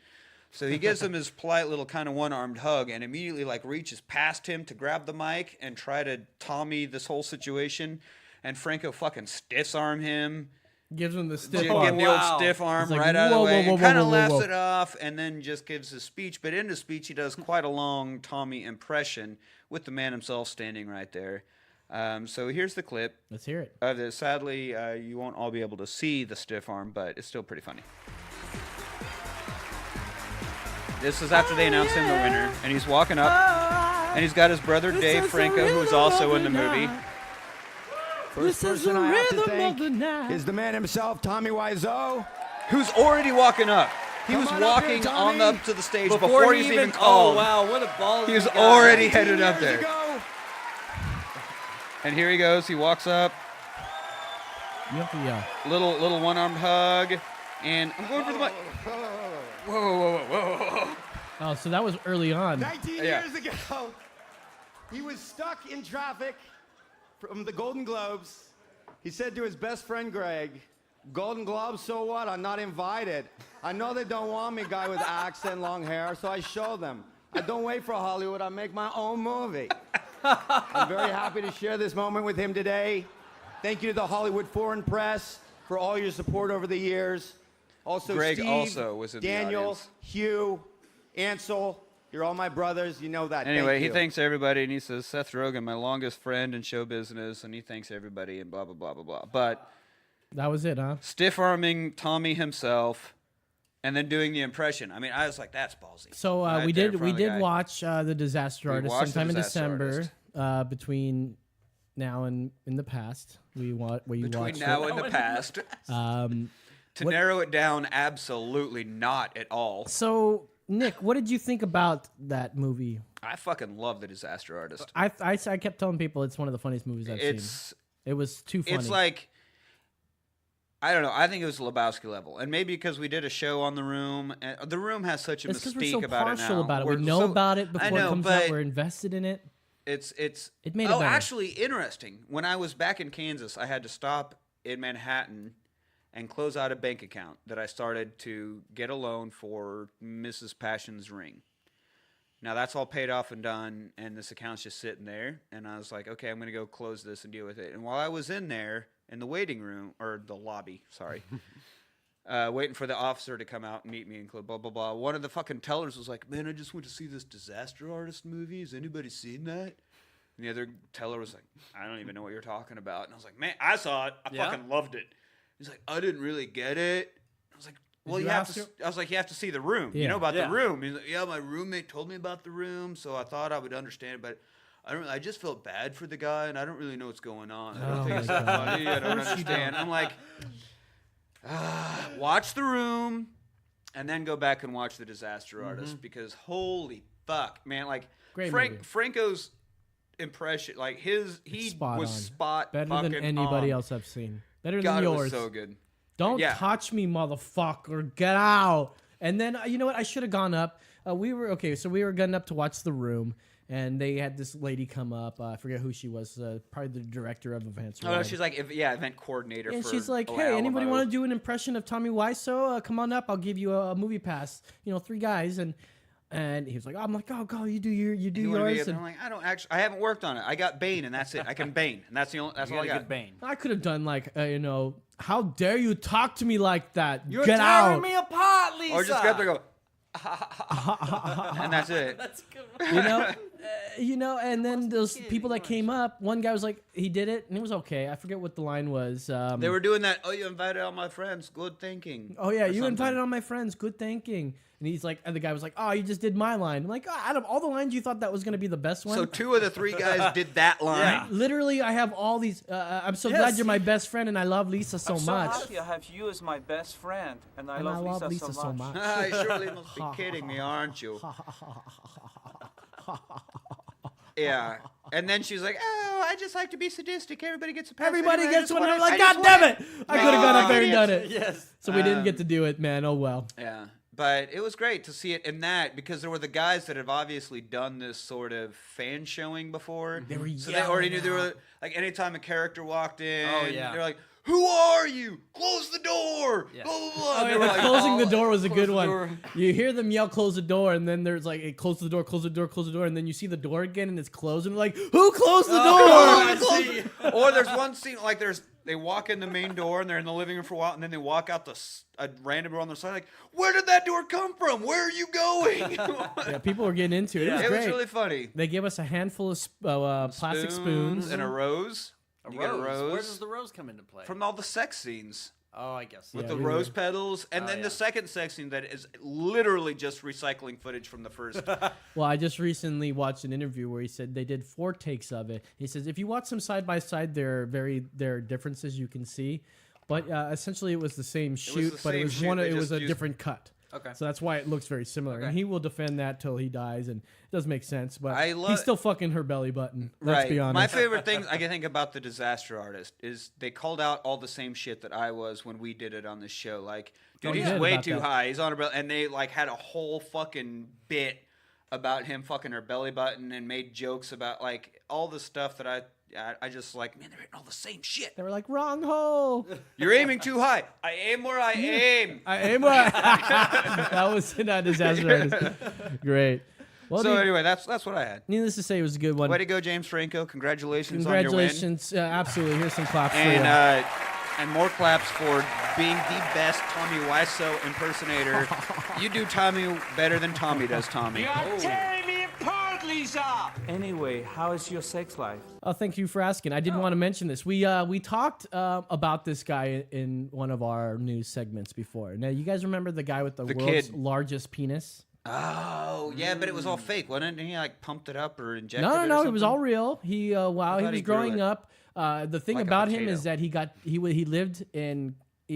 So he gives him his polite little kind of one-armed hug and immediately like reaches past him to grab the mic and try to Tommy this whole situation. And Franco fucking stiffs arm him. Gives him the stiff Give arm. him the old stiff arm He's like, right out of the whoa, way. whoa, And whoa, kind of whoa, whoa, laughs whoa. it off and then just gives his speech. But in his speech, he does quite a long Tommy impression with the man himself standing right there. So here's the clip. Let's hear it. Sadly, you won't all be able to see the stiff arm, but it's still pretty funny. This is after they announced him the winner, and he's walking up, and he's got his brother Dave Franco, who's also in the movie. First person I have to thank is the man himself, Tommy Wiseau. Who's already walking up. He Come was on up here, walking Tommy. on up to the stage before he's even called. Oh, wow, what a ball. He was already headed up there. And here he goes. He walks up. You have to yell. Little one-armed hug, and I'm going for the mic. Whoa. Oh, so that was early on. 19 years ago, he was stuck in traffic from the Golden Globes. He said to his best friend, Greg, Golden Globes, so what? I'm not invited. I know they don't want me, guy with accent, long hair, so I show them. I don't wait for Hollywood. I make my own movie. I'm very happy to share this moment with him today. Thank you to the Hollywood Foreign Press for all your support over the years. Also, Greg Steve, also was in the Daniel, audience. Hugh, Ansel, you're all my brothers. You know that. Anyway, Thank he you. thanks everybody, and he says, Seth Rogen, my longest friend in show business, and he thanks everybody, and blah, blah, blah, blah, blah. But that was it, huh? Stiff-arming Tommy himself, and then doing the impression. I mean, I was like, that's ballsy. So Right we there in did front of the guy. watch The Disaster We Artist watched The sometime in Disaster December. Between now and in the past, we watched now and the past. To narrow it down, absolutely not at all. So, Nick, what did you think about that movie? I fucking love The Disaster Artist. I kept telling people it's one of the funniest movies I've seen. It was too funny. It's like, I don't know. I think it was Lebowski level, and maybe because we did a show on The Room. And The Room has such a it's because mystique we're so about it partial now. about it. We're We know so- about it before I know, it comes but out. We're invested in it. It made it better. Actually, interesting. When I was back in Kansas, I had to stop in Manhattan and close out a bank account that I started to get a loan for Mrs. Passion's ring. Now that's all paid off and done, and this account's just sitting there. And I was like, okay, I'm going to go close this and deal with it. And while I was in there in the waiting room, or the lobby, sorry, waiting for the officer to come out and meet me and blah, blah, blah, one of the fucking tellers was like, man, I just went to see this Disaster Artist movie. Has anybody seen that? And the other teller was like, I don't even know what you're talking about. And I was like, man, I saw it. I fucking loved it. He's like, I didn't really get it. I was like, well, you have to. I was like, you have to see the room. You know about the room. He's like, yeah, my roommate told me about the room, so I thought I would understand, but I just felt bad for the guy, and I don't really know what's going on. I don't think it's that funny. I don't understand. I'm like, watch the room, and then go back and watch The Disaster Artist, because holy fuck, man, like Franco's impression, like he was spot better fucking than anybody on. else I've seen. Better God, than yours. it was so good. Don't touch me, motherfucker. Get out. And then, you know what? I should have gone up. We were going up to watch The Room, and they had this lady come up. I forget who she was. Probably the director of events. Oh, she's like, event coordinator. And for she's like, hey, anybody want to do an impression of Tommy Wiseau? Come on up. I'll give you a movie pass. 3 guys. And he was like, I'm like, oh, go, you do yours. And I'm like, I haven't worked on it. I got Bane, and that's it. I can Bane, and that's all I got. Bane. I could have done like, how dare you talk to me like that? You're Get tearing out. me apart, Lisa. Or just get there and go, and that's it. That's good. And then those people that came up, one guy was like, he did it, and it was okay. I forget what the line was. They were doing that, you invited all my friends, good thinking. Oh, yeah, you invited all my friends, good thinking. And he's like, and the guy was like, oh, you just did my line. I'm like, out of all the lines, you thought that was going to be the best one? So 2 of the 3 guys did that line. Yeah. Literally, I have all these. I'm so glad you're my best friend, and I love Lisa so much. I'm so happy I have you as my best friend, and I love Lisa so much. You surely must be kidding me, aren't you? Yeah. And then she's like, oh, I just like to be sadistic. Everybody gets a pass. Everybody anyway. gets one. I'm like, God damn it. I could have gone up there and done it. Yes. So we didn't get to do it, man. Oh, well. Yeah. But it was great to see it in that, because there were the guys that have obviously done this sort of fan showing before. They were so they already knew they were, like, anytime a character walked in, they're like, who are you? Close the door. Yeah. Blah, blah, blah. Oh, yeah, Like, closing the door was a good one. door. You hear them yell, close the door, and then there's like, hey, close the door, close the door, close the door, and then you see the door again, and it's closed, and like, who closed the door? Or there's one scene, like, they walk in the main door, and they're in the living room for a while, and then they walk out a random door on the side, like, where did that door come from? Where are you going? Yeah, people were getting into it. It was It great. was really funny. They gave us a handful of plastic spoons. And a rose. A You get a rose. rose. Where does the rose come into play? From all the sex scenes. Oh, I guess. With Yeah, the we rose were- petals. And then the second sex scene that is literally just recycling footage from the first. Well, I just recently watched an interview where he said they did 4 takes of it. He says if you watch them side by side, there are differences you can see, but essentially it was the same shoot, but it was it was a different cut. Okay. So that's why it looks very similar, and he will defend that till he dies, and it does make sense. But I he's still fucking her belly button. Let's be honest. My favorite thing I can think about The Disaster Artist is they called out all the same shit that I was when we did it on this show. Like, dude, he's way too high. He's on her belly, and they like had a whole fucking bit about him fucking her belly button and made jokes about like all the stuff that I just like, man, they're hitting all the same shit. They were like, wrong hole. You're aiming too high. I aim where I aim. I aim where that was not Disaster Artist. Great. Well, So anyway, that's what I had. Needless to say, it was a good one. Way to go, James Franco. Congratulations on Congratulations. Absolutely. Here's some claps for you. And more claps for being the best Tommy Wiseau impersonator. You do Tommy better than Tommy does Tommy. You're tearing me apart, Lisa! Anyway, how is your sex life? Oh, thank you for asking. I didn't want to mention this. We talked about this guy in one of our news segments before. Now, you guys remember the guy with the world's largest penis? Oh, yeah, but it was all fake, wasn't it? He like pumped it up or injected it or No, something? it was all real. He while he thought was he grew growing it. up, the thing Like a about him potato. is that he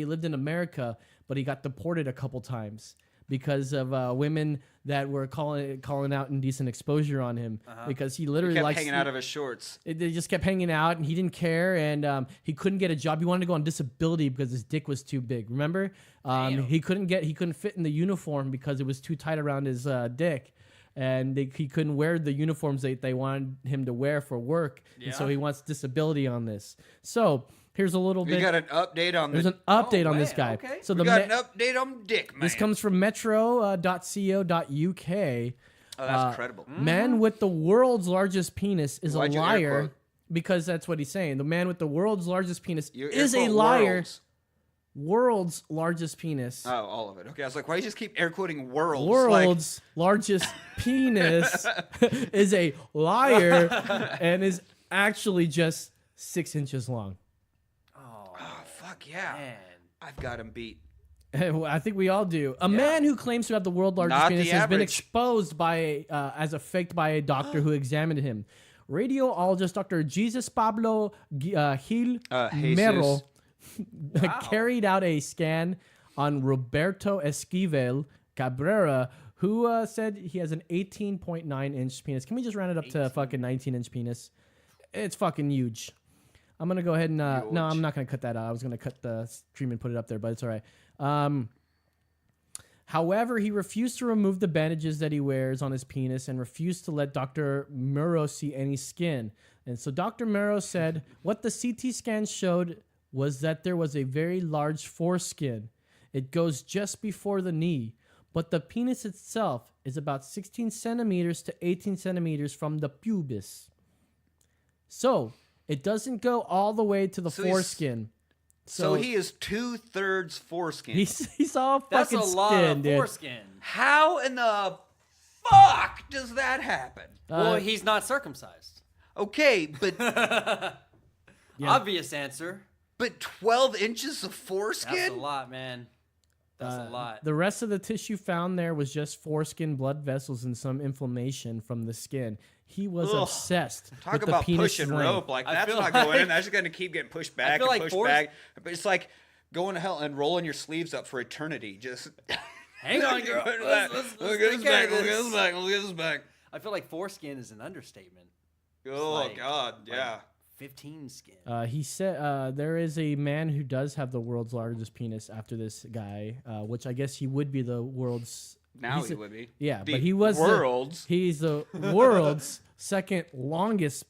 lived in America, but he got deported a couple times because of women that were calling out indecent exposure on him because he literally He kept likes hanging out of his shorts. They just kept hanging out, and he didn't care, and he couldn't get a job. He wanted to go on disability because his dick was too big. Remember, he couldn't fit in the uniform because it was too tight around his dick, and he couldn't wear the uniforms they wanted him to wear for work, and so he wants disability on this. So here's a little bit. You got an update on There's an update on this guy. Okay. So we got an update on Dick Man. this comes from metro.co.uk. Oh, that's incredible. Man with the world's largest penis is Why'd a you air liar quote? because that's what he's saying. The man with the world's largest penis You is air a quote liar. worlds. world's largest penis. Oh, all of it. Okay, I was like, why do you just keep air quoting worlds? World's largest penis is a liar and is actually just 6 inches long. Oh, fuck yeah. Man. I've got him beat. I think we all do. A man who claims to have the world's largest Not penis the has been average. exposed by as a fake by a doctor who examined him. Radiologist Dr. Jesus Pablo Gil Mero carried out a scan on Roberto Esquivel Cabrera, who said he has an 18.9-inch penis. Can we just round it up to a fucking 19-inch penis? It's fucking huge. I'm going to go ahead and... no, I'm not going to cut that out. I was going to cut the stream and put it up there, but it's all right. However, he refused to remove the bandages that he wears on his penis and refused to let Dr. Muro see any skin. And so Dr. Muro said what the CT scan showed was that there was a very large foreskin. It goes just before the knee, but the penis itself is about 16 centimeters to 18 centimeters from the pubis. So it doesn't go all the way to the foreskin. So he is 2/3 foreskin. He's all That's fucking a lot skin, of dude. foreskin. How in the fuck does that happen? Well, he's not circumcised. Okay, but Obvious answer. But 12 inches of foreskin? That's a lot, man. That's a lot. The rest of the tissue found there was just foreskin, blood vessels, and some inflammation from the skin. He was obsessed Talk with about the penis pushing length. rope. Like, that's not going in. That's just going to keep getting pushed back and pushed back. But it's like going to hell and rolling your sleeves up for eternity. Just hang on, girl. Let's get this back. Let's get this back. Let's get this back. I feel like foreskin is an understatement. Oh, like, God. Yeah. 15 skin. He said there is a man who does have the world's largest penis after this guy, which I guess he would be the world's... Now he would be. Yeah, The but he was he's the world's second longest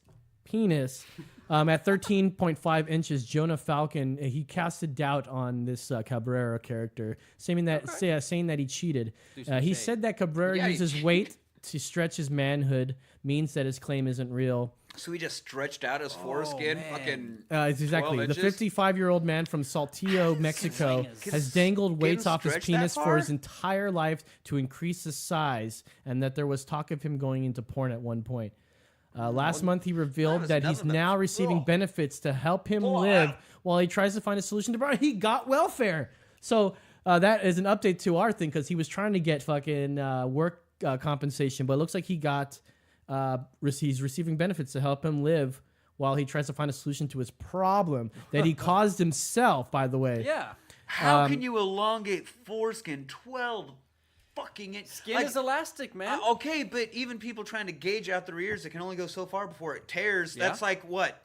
penis at 13.5 inches. Jonah Falcon, he casted doubt on this Cabrera character, saying that he cheated. He said that Cabrera uses weight to stretch his manhood, means that his claim isn't real. So he just stretched out his foreskin, fucking. It's exactly. The 55-year-old man from Saltillo, Mexico, has dangled weights off his penis for his entire life to increase his size, and that there was talk of him going into porn at one point. Last month, he revealed that he's now receiving benefits to help him live while he tries to find a solution to. He got welfare. So that is an update to our thing, because he was trying to get fucking work compensation, but it looks like he got. He's receiving benefits to help him live while he tries to find a solution to his problem that he caused himself, by the way. Yeah. How can you elongate foreskin 12 fucking inches? Skin is elastic, man. Okay, but even people trying to gauge out their ears, it can only go so far before it tears. Yeah. That's like what?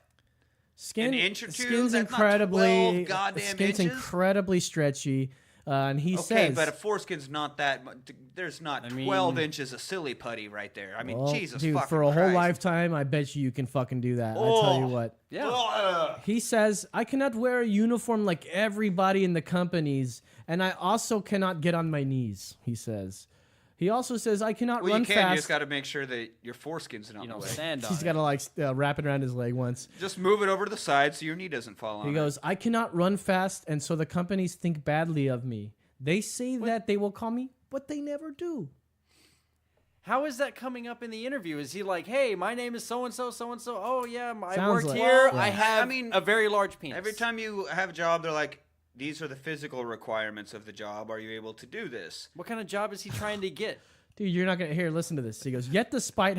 An inch or two? Skin's That's incredibly, not 12 goddamn skin's inches? incredibly stretchy. And he says... Okay, but a foreskin's not that much. There's not 12 inches of silly putty right there. I mean, well, Jesus dude, fucking for a whole Christ. lifetime, I bet you can fucking do that. I tell you what. Yeah. He says, I cannot wear a uniform like everybody in the companies, and I also cannot get on my knees, he says. He also says, I cannot run you can. fast. You just got to make sure that your foreskin's not in the way. Stand on He's got to like wrap it around his leg once. Just move it over to the side so your knee doesn't fall on He goes, I cannot run fast, and so the companies think badly of me. They say that they will call me, but they never do. How is that coming up in the interview? Is he like, hey, my name is so-and-so, so-and-so. Oh, yeah, I Sounds work like- here. Yeah. I have a very large penis. Every time you have a job, they're like, these are the physical requirements of the job. Are you able to do this? What kind of job is he trying to get? Dude, you're not gonna listen to this. He goes, yet despite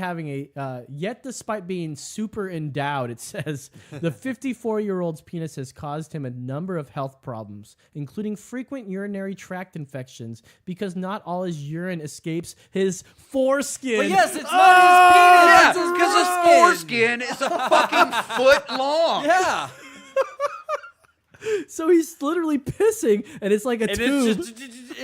being super endowed, it says the 54-year-old's penis has caused him a number of health problems, including frequent urinary tract infections, because not all his urine escapes his foreskin. But yes, it's not his penis. Yeah, because his foreskin is a fucking foot long. Yeah. So he's literally pissing, and it's like a tube.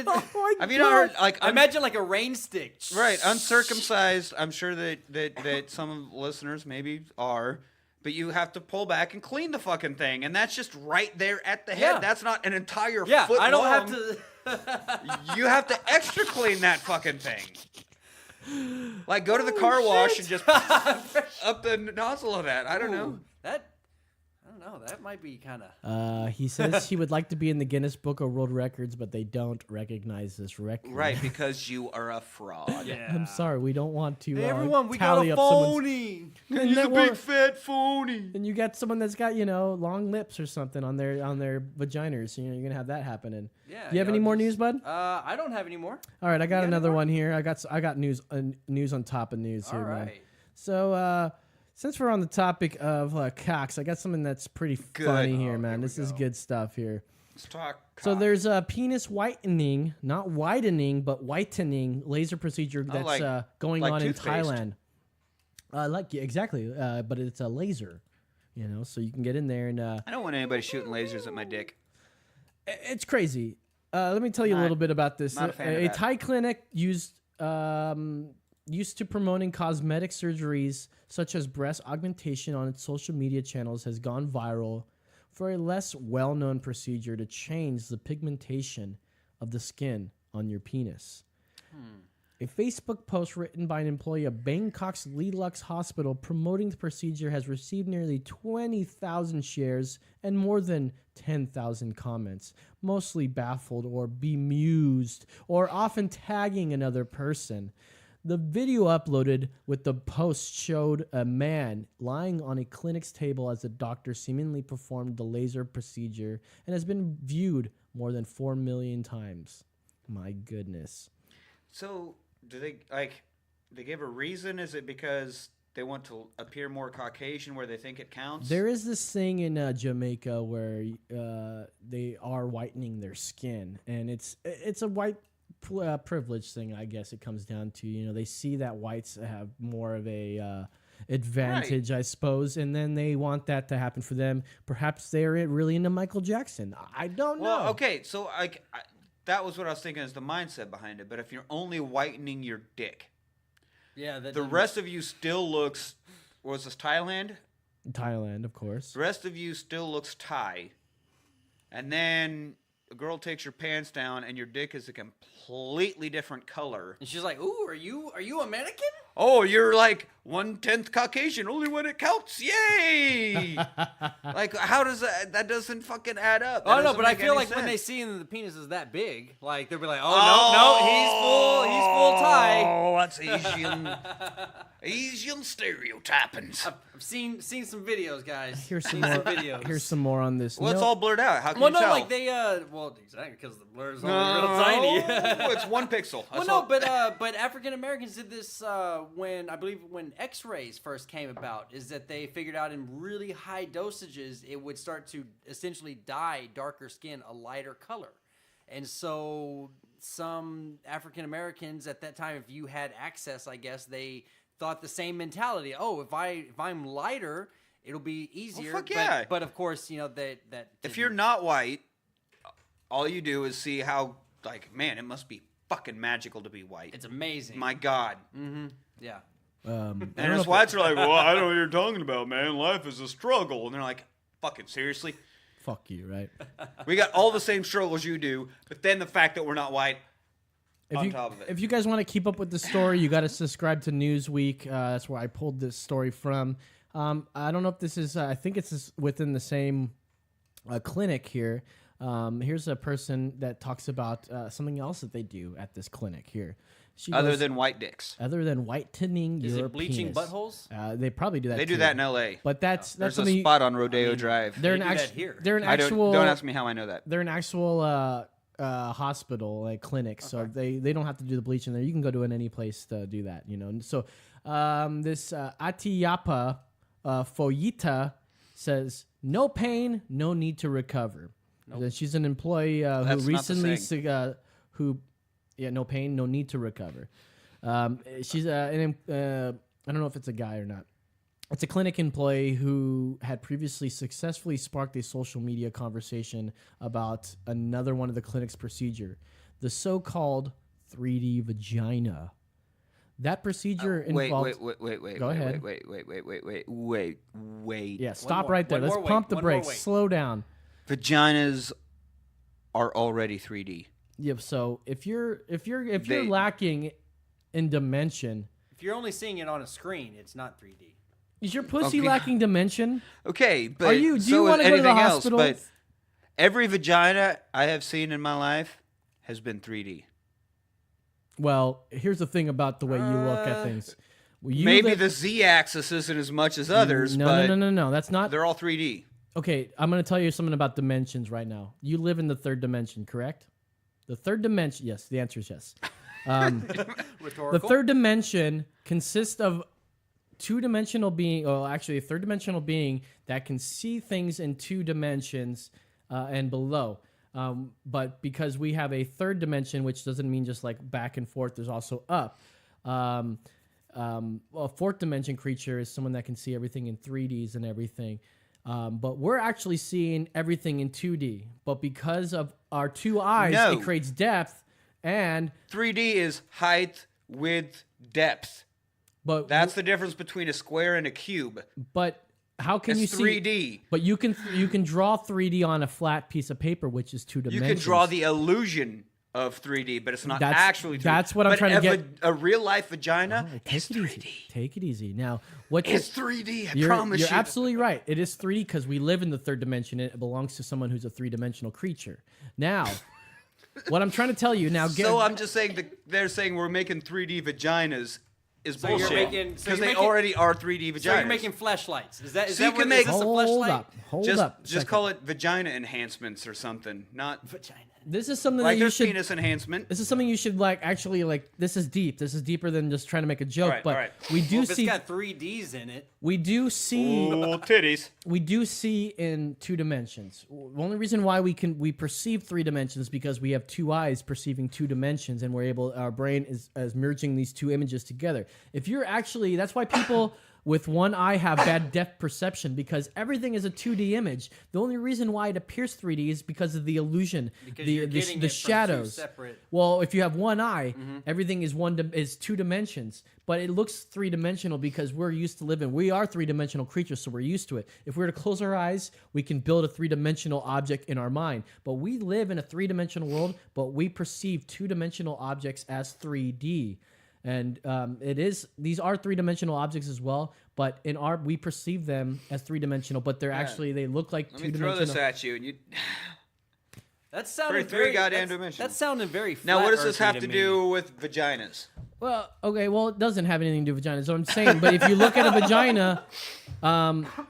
Oh my Have you God. not heard, like, Imagine like a rain stick. Right, uncircumcised. I'm sure that some listeners maybe are, but you have to pull back and clean the fucking thing, and that's just right there at the head. Yeah. That's not an entire Yeah, foot I don't long. have to. You have to extra clean that fucking thing. Like, go to the car wash and just up the nozzle of that. I don't know. That. I don't don't know. That might be kind of. He says he would like to be in the Guinness Book of World Records, but they don't recognize this record. Right, because you are a fraud. Yeah. I'm sorry, we don't want to. Hey, everyone, we got tally a up someone's- phony. He's a big fat phony. And you got someone that's got long lips or something on their vaginas. You're gonna have that happening. Yeah. Do you have any more news, bud? I don't have any more. All right, I got another one here. I got news on top of news here, All man. right. So since we're on the topic of cocks, I got something that's pretty funny here, man. This is good stuff here. Let's talk. So there's a penis whitening, not widening, but whitening laser procedure that's going on in Thailand. Exactly, but it's a laser, so you can get in there and. I don't want anybody shooting lasers at my dick. It's crazy. Let me tell you a little bit about this. Not a fan of A that. Thai clinic used to promoting cosmetic surgeries such as breast augmentation on its social media channels has gone viral for a less well-known procedure to change the pigmentation of the skin on your penis. A Facebook post written by an employee of Bangkok's Lelux Hospital promoting the procedure has received nearly 20,000 shares and more than 10,000 comments, mostly baffled or bemused, or often tagging another person. The video uploaded with the post showed a man lying on a clinic's table as the doctor seemingly performed the laser procedure and has been viewed more than 4 million times. My goodness. So, do they they give a reason? Is it because they want to appear more Caucasian where they think it counts? There is this thing in Jamaica where they are whitening their skin, and it's a white privilege thing, I guess it comes down to. They see that whites have more of a advantage, I suppose, and then they want that to happen for them. Perhaps they're really into Michael Jackson. I don't know. Well, okay, so that was what I was thinking is the mindset behind it. But if you're only whitening your dick, yeah, the rest of you still looks. Was this Thailand? Thailand, of course. The rest of you still looks Thai, and then a girl takes your pants down, and your dick is a completely different color. And she's like, "Ooh, are you American?" Oh, you're like 1/10 Caucasian, only when it counts. Yay! How does that doesn't fucking add up. Oh no, but I feel like when they see the penis is that big, like they'll be like, "Oh, no, he's full Thai." Oh, that's Asian stereotypings. I've seen some videos, guys. Here's some more. Here's some more on this. Well, it's all blurred out. How can well, you no, tell? like they exactly because the blur is only real tiny. It's 1 pixel. Well, no, but African Americans did this when X-rays first came about. Is that they figured out in really high dosages it would start to essentially dye darker skin a lighter color, and so some African Americans at that time, if you had access, I guess they thought the same mentality. Oh, if I'm lighter, it'll be easier. Well, fuck yeah. But of course, that if you're not white, all you do is see how man, it must be fucking magical to be white. It's amazing. My God. Mm-hmm. Yeah. And us whites are like, well, I don't know what you're talking about, man. Life is a struggle. And they're like, fucking seriously? Fuck you, right? We got all the same struggles you do, but then the fact that we're not white on top of it. If you guys want to keep up with the story, you got to subscribe to Newsweek. That's where I pulled this story from. I don't know if this is, I think it's within the same clinic here. Here's a person that talks about something else that they do at this clinic here. Other than white dicks. Other than whitening Is your it bleaching penis. buttholes? They probably do that. They do too. that in L.A. But that's There's something a spot on Rodeo Drive. They're They an do that actual. here. They're an actual. Don't ask me how I know that. They're an actual hospital, like clinic. So they don't have to do the bleaching there. You can go to any place to do that. So this Atiyapa Foyita says, "No pain, no need to recover." Nope. She's an employee who recently no pain, no need to recover. She's I don't know if it's a guy or not. It's a clinic employee who had previously successfully sparked a social media conversation about another one of the clinic's procedure, the so-called 3D vagina. That procedure involved... Wait. Go ahead. Wait. Yeah, stop right there. Let's pump the brakes. Slow down. Vaginas are already 3D. Yep. So if you're lacking in dimension, If you're only seeing it on a screen, it's not 3D. Is your pussy lacking dimension? Okay, but do you want to go to the hospital? But every vagina I have seen in my life has been 3D. Well, here's the thing about the way you look at things. Maybe the Z-axis isn't as much as others, but no. That's not. They're all 3D. Okay, I'm going to tell you something about dimensions right now. You live in the third dimension, correct? The third dimension, yes, the answer is yes. Rhetorical. The third dimension consists of two-dimensional being, actually a third-dimensional being that can see things in 2 dimensions and below. But because we have a third dimension, which doesn't mean just like back and forth, there's also up. A fourth dimension creature is someone that can see everything in 3Ds and everything. But we're actually seeing everything in 2D. But because of our 2 eyes, it creates depth. And 3D is height, width, depth. But that's the difference between a square and a cube. But how can you see 3D? But you can draw 3D on a flat piece of paper, which is 2 dimensions. You can draw the illusion of 3D, but it's not actually 3D. That's what I'm trying to get. A real life vagina is 3D. Take it easy. Now, it's 3D. I promise you. You're absolutely right. It is 3D because we live in the third dimension. It belongs to someone who's a 3-dimensional creature. Now, what I'm trying to tell you now. So I'm just saying they're saying we're making 3D vaginas. Is bullshit because they already are 3D vaginas. So you're making fleshlights. Is that you what can this is? A fleshlight? Hold up. Just call it vagina enhancements or something, not vagina. This is something like that you should. Penis enhancement. This is something you should actually. This is deep. This is deeper than just trying to make a joke. All right. We do if see. It's got 3Ds in it. We do see. Ooh, titties. We do see in 2 dimensions. The only reason why we perceive 3 dimensions is because we have 2 eyes perceiving 2 dimensions, and our brain is merging these 2 images together. If you're actually, that's why people with 1 eye have bad depth perception, because everything is a 2D image. The only reason why it appears 3D is because of the illusion, the shadows. Separate. Well, if you have 1 eye, everything is 2 dimensions, but it looks 3-dimensional because we're used to living. We are 3-dimensional creatures, so we're used to it. If we were to close our eyes, we can build a 3-dimensional object in our mind. But we live in a 3-dimensional world, but we perceive 2-dimensional objects as 3D. And these are 3-dimensional objects as well, but we perceive them as 3-dimensional, but they look like 2-dimensional. Let me throw this at you, and you. That sounded very goddamn dimensional. That sounded very flat. Now, what does this have to to do with vaginas? Well, okay, it doesn't have anything to do with vaginas. So I'm saying, but if you look at a vagina,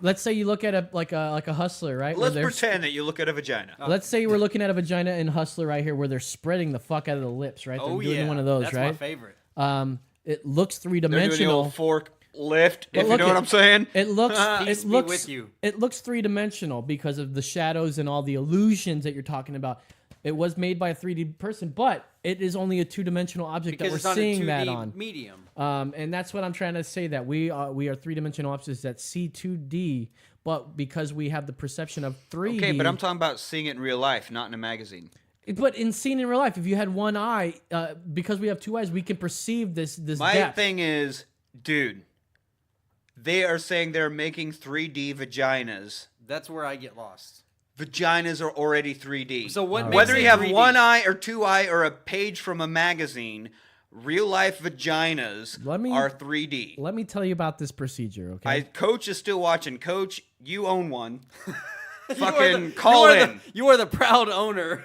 let's say you look at a hustler, right? Let's pretend that you look at a vagina. Let's say we're looking at a vagina in Hustler right here, where they're spreading the fuck out of the lips, right? They're doing one of those, that's right? my favorite. It looks 3-dimensional. They're doing the old fork lift, if you know what I'm saying. It looks Peace be with you. It looks 3-dimensional because of the shadows and all the illusions that you're talking about. It was made by a 3D person, but it is only a 2-dimensional object because that we're seeing that on a 2D medium. And that's what I'm trying to say, that we are 3-dimensional objects that see 2D, but because we have the perception of 3D. Okay, but I'm talking about seeing it in real life, not in a magazine. But in seeing in real life, if you had 1 eye, because we have 2 eyes, we can perceive this My depth. thing is, dude, they are saying they're making 3D vaginas. That's where I get lost. Vaginas are already 3D. So what? Whether you have 3D? 1 eye or 2 eye or a page from a magazine, real life vaginas are 3D. Let me tell you about this procedure, okay? Coach is still watching. Coach, you own one. Fucking call in. You are the proud owner.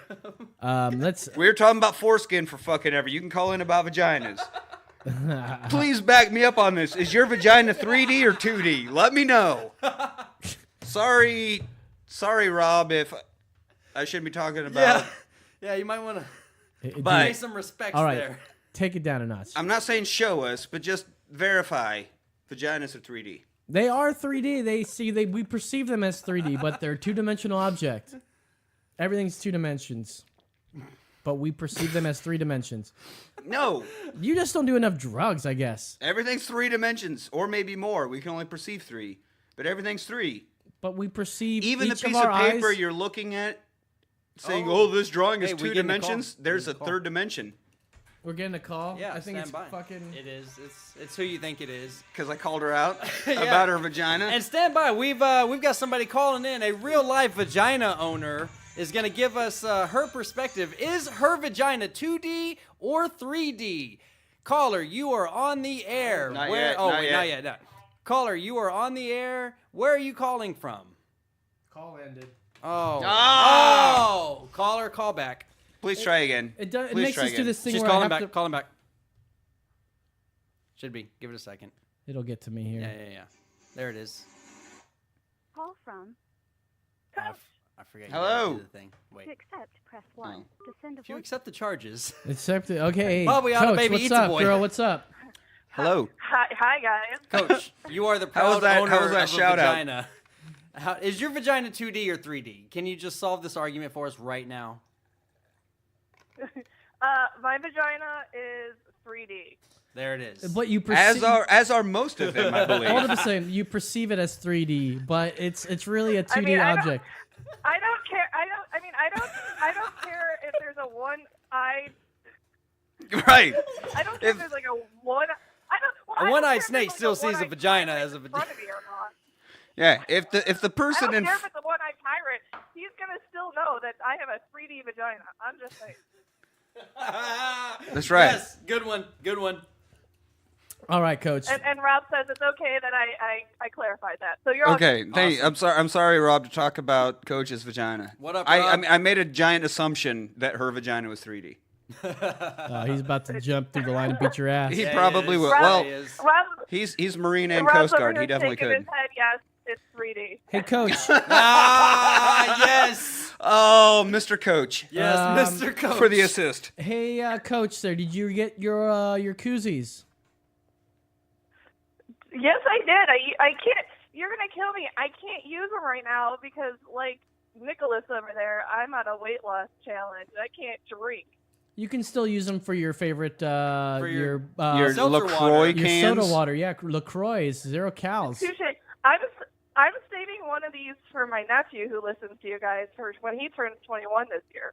We're talking about foreskin for fucking ever. You can call in about vaginas. Please back me up on this. Is your vagina 3D or 2D? Let me know. Sorry, Rob, if I shouldn't be talking about. Yeah, you might want to pay some respect there. Take it down a notch. I'm not saying show us, but just verify vaginas are 3D. They are 3D. We perceive them as 3D, but they're a 2-dimensional object. Everything's 2 dimensions, but we perceive them as 3 dimensions. No. You just don't do enough drugs, I guess. Everything's 3 dimensions, or maybe more. We can only perceive 3, but everything's 3. But we perceive even each the piece of, of paper eyes. You're looking at, saying, this drawing is 2 dimensions. There's a 3rd dimension. We're getting a call. Yeah, I think it's by. fucking. It is. It's who you think it is. Because I called her out about her vagina. And stand by. We've got somebody calling in. A real life vagina owner is going to give us her perspective. Is her vagina 2D or 3D? Caller, you are on the air. Not yet. Not yet. Caller, you are on the air. Where are you calling from? Call ended. Oh. Ah! Oh. Caller, call back. Please try again. It does. It Please makes try us do again. this thing She's where I calling have back. to. Calling back. Should be. Give it a second. It'll get to me here. Yeah. There it is. Call from. I forget. you Hello. gotta do the thing. Wait. To accept, press 1. To send a If you voice. accept the charges. Accept it. Okay. Well, we oughta Coach, baby what's eats a up, boy. girl? What's up? Hello. Hi guys. Coach, you are the How was proud that- owner how was that of a shout out? vagina. Is your vagina 2D or 3D? Can you just solve this argument for us right now? My vagina is 3D. There it is. But you perceive As are most of them, I believe. Hold up a second. You perceive it as 3D, but it's really a 2D object. I don't care. I don't care if there's a one-eyed. Right. I don't care if there's like a one. A one-eyed snake still sees a vagina as a vagina. Yeah. If the I person don't in care if it's a one-eyed pirate. He's gonna still know that I have a 3D vagina. I'm just saying. That's right. Yes, good one. Good one. All right, Coach. And Rob says it's okay that I clarified that. So you're all Okay, good. hey, I'm sorry, Rob, to talk about Coach's vagina. What up, I Rob? mean, I made a giant assumption that her vagina was 3D. He's about to jump through the line and beat your ass. He probably will. Rob- Well, Rob, he's Marine and Rob's Coast over Guard. here He definitely shaking could. his head, yes, it's 3D. Hey, Coach. Yes. Oh, Mr. Coach. Yes, Mr. Coach. For the assist. Hey, Coach, there. Did you get your koozies? Yes, I did. I can't. You're gonna kill me. I can't use them right now because, like Nicholas over there, I'm on a weight loss challenge. I can't drink. You can still use them for your favorite, your Your LaCroix your cans. soda water. Yeah, LaCroix is 0 cals. Touche. I'm saving one of these for my nephew who listens to you guys for when he turns 21 this year.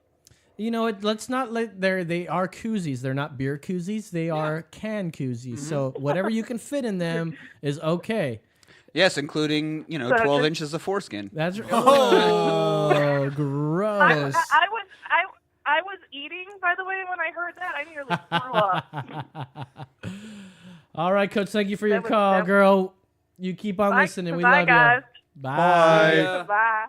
You know what? Let's not let they are koozies. They're not beer koozies. They are can koozies. So whatever you can fit in them is okay. Yes, including 12 inches of foreskin. That's oh, gross. I was eating, by the way, when I heard that. I nearly threw up. All right, Coach. Thank you for your That was- call, that- girl. You keep on listening. We Bye, love guys. you. Bye. Bye.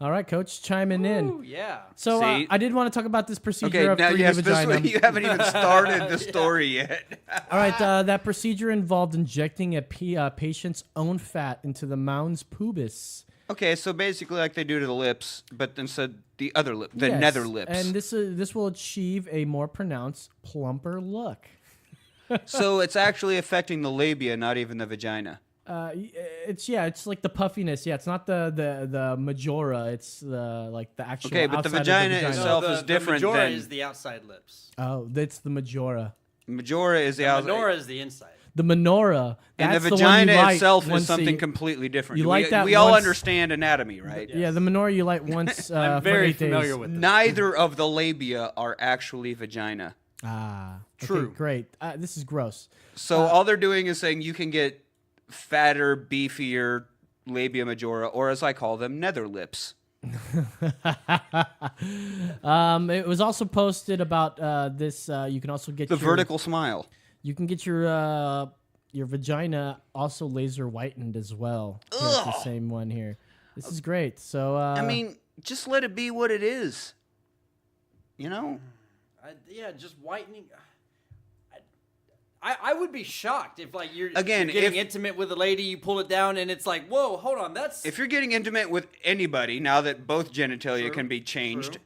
All right, Coach, chiming in. Ooh, yeah. So See? I did want to talk about this procedure Okay, of now 3D yes, vagina. you haven't even started the story yet. All right, that procedure involved injecting a patient's own fat into the mons pubis. Okay, so basically like they do to the lips, but instead the other lip, the Yes, nether lips. and this will achieve a more pronounced, plumper look. So it's actually affecting the labia, not even the vagina. It's like the puffiness. Yeah, it's not the majora. It's the actual. Okay, but the outside of vagina vagina. itself is different The majora than is the outside lips. Oh, that's the majora. Majora is the The outside. menorah is the inside. The menorah. And that's the one you vagina light itself is once something you- completely different. You light that we all once- understand anatomy, right? Yeah, the menorah you light once. I'm for very 8 familiar days. with this. Neither of the labia are actually vagina. Ah, True. Okay, great. This is gross. So all they're doing is saying you can get fatter, beefier labia majora, or as I call them, nether lips. It was also posted about this. You can also get The your, vertical smile. You can get your vagina also laser whitened as well. Here's the same one here. This is great. So I mean, just let it be what it is. You know? Yeah, just whitening. I would be shocked if you're Again, getting if- intimate with a lady, you pull it down, and it's like, whoa, hold on, that's If you're getting intimate with anybody, now that both genitalia True, can be changed, true.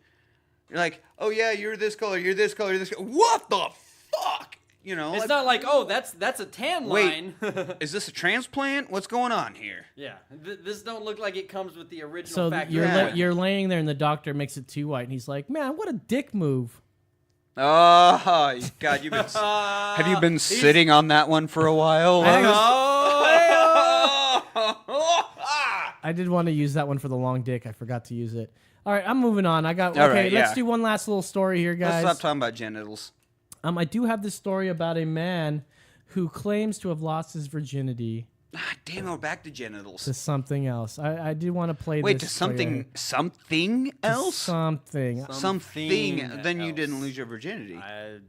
you're like, oh yeah, you're this color, you're this color, you're this color. What the fuck? You know? It's not like, oh, that's a tan line. Wait, is this a transplant? What's going on here? Yeah, this don't look like it comes with the original so factory. you're laying there and the doctor makes it too white and he's like, man, what a dick move. Oh, God, have you been sitting on that one for a while? I did want to use that one for the long dick. I forgot to use it. All right, I'm moving on. All Let's right, do one last little story here, guys. Let's stop talking about genitals. I do have this story about a man who claims to have lost his virginity Damn, we're back to genitals. to something else. I do want to play Wait, this. to something else? Something. Something. Then you didn't lose your virginity.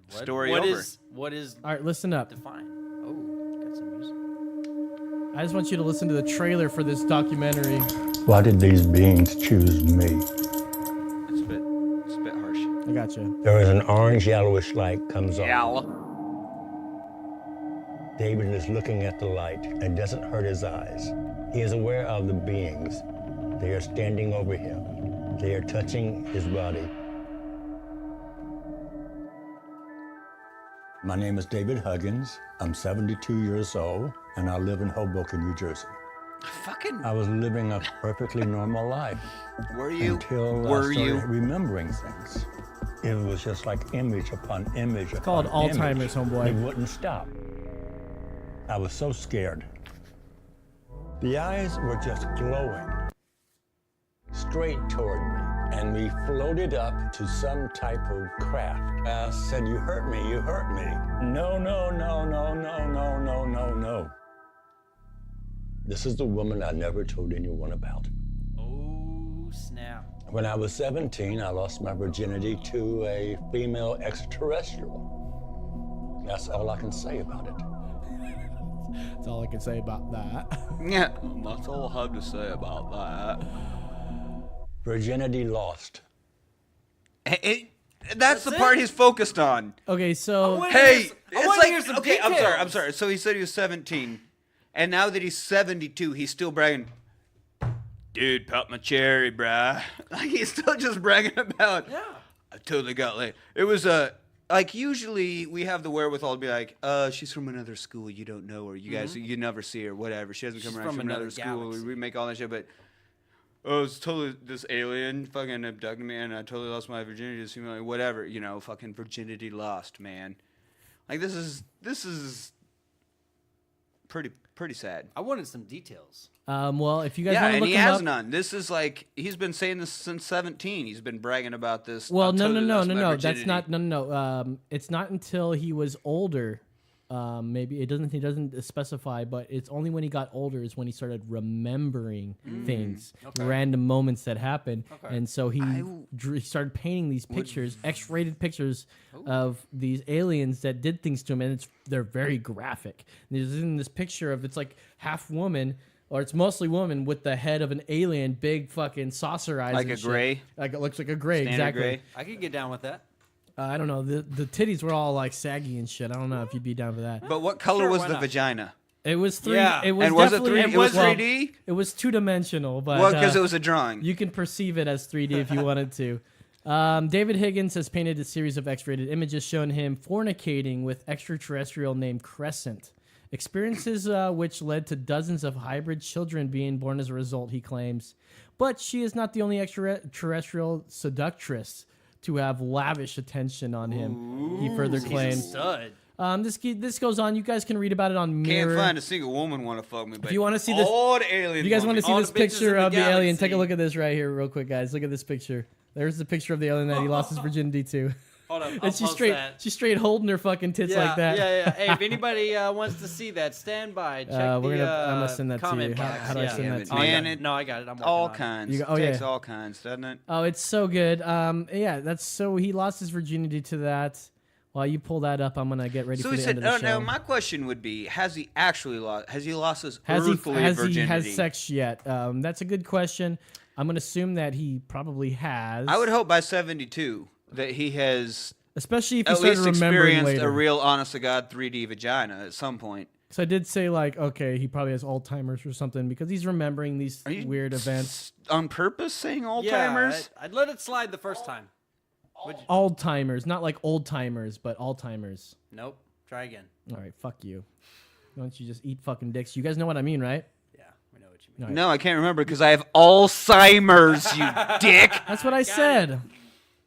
Story what over. What is? All right, listen up. Define. Oh, got some music. I just want you to listen to the trailer for this documentary. Why did these beings choose me? It's a bit harsh. I got you. There is an orange yellowish light comes on. Yellow. David is looking at the light. It doesn't hurt his eyes. He is aware of the beings. They are standing over him. They are touching his body. My name is David Huggins. I'm 72 years old, and I live in Hoboken, New Jersey. I was living a perfectly normal life. Were you? Until I started remembering things. It was just like image upon image. It's called Alzheimer's, homeboy. It wouldn't stop. I was so scared. The eyes were just glowing straight toward me, and we floated up to some type of craft. I said, "You hurt me, you hurt me." No, no, no, no, no, no, no, no, no. This is the woman I never told anyone about. Oh, snap. When I was 17, I lost my virginity to a female extraterrestrial. That's all I can say about it. That's all I can say about that. Yeah, that's all I have to say about that. Virginity lost. That's the part he's focused on. Okay, so Hey, I wanna hear some okay, I'm details. sorry. So he said he was 17, and now that he's 72, he's still bragging. Dude, pop my cherry, bruh. Like he's still just bragging about. Yeah. I totally got laid. It was like usually we have the wherewithal to be like, she's from another school, you don't know her, you guys, you never see her, whatever. She hasn't come around from another school. We make all that shit, but. Oh, it's totally this alien fucking abducted me, and I totally lost my virginity to female, whatever, you know, fucking virginity lost, man. Like this is pretty sad. I wanted some details. Well, if you guys Yeah, want to and look he him has up, none. This is like he's been saying this since 17. He's been bragging about this. well, I'll no. totally lost my That's virginity. not no. It's not until he was older. Maybe it doesn't. He doesn't specify, but it's only when he got older is when he started remembering things, random moments that happened, and so he started painting these pictures, X-rated pictures of these aliens that did things to him, and they're very graphic. And there's in this picture of it's like half woman. Or it's mostly woman with the head of an alien, big fucking saucer eyes. Like and a shit. gray? Like it looks like a gray, Standard exactly. gray? I could get down with that. I don't know. The titties were all like saggy and shit. I don't know if you'd be down for that. But what color Sure, was why the not? vagina? It was three. Yeah. It was and was it definitely- 3D? It was 3D? It was 2-dimensional, but Well, because it was a drawing. You can perceive it as 3D if you wanted to. David Higgins has painted a series of X-rated images showing him fornicating with extraterrestrial named Crescent. Experiences which led to dozens of hybrid children being born as a result, he claims. But she is not the only extraterrestrial seductress to have lavish attention on him, he further claims. This goes on. You guys can read about it on Mirror. Can't find a single woman want to fuck me. But If you want to see this, all the aliens. if you guys want to see all this the bitches picture in of the alien, take a galaxy. look at this right here, real quick, guys. Look at this picture. There's the picture of the alien that he lost his virginity to. Hold up, I'll And she's post that. straight holding her fucking tits like that. Yeah. Hey, if anybody wants to see that, stand by. Check I'm the gonna send that to comment you. box. How do I send that to you? Man, I got it. I'm working all on it. kinds. Oh, Takes yeah. all kinds, doesn't it? Oh, it's so good. Yeah, that's so he lost his virginity to that. While you pull that up, I'm gonna get ready So for he the said, end of the show. no, my question would be, has he actually lost? Has he lost his Has earthly virginity? he has sex yet? That's a good question. I'm gonna assume that he probably has. I would hope by 72 that he has, especially if he at started least remembering experienced later. a real, honest to God 3D vagina at some point. So I did say like, okay, he probably has Alzheimer's or something because he's remembering these weird events. On purpose, saying Alzheimer's? Yeah, I'd let it slide the first time. Alzheimer's, not like old timers, but Alzheimer's. Nope. Try again. All right, fuck you. Why don't you just eat fucking dicks? You guys know what I mean, right? Yeah, we know what you mean. All right. No, I can't remember because I have Alzheimer's, you dick. That's what I said.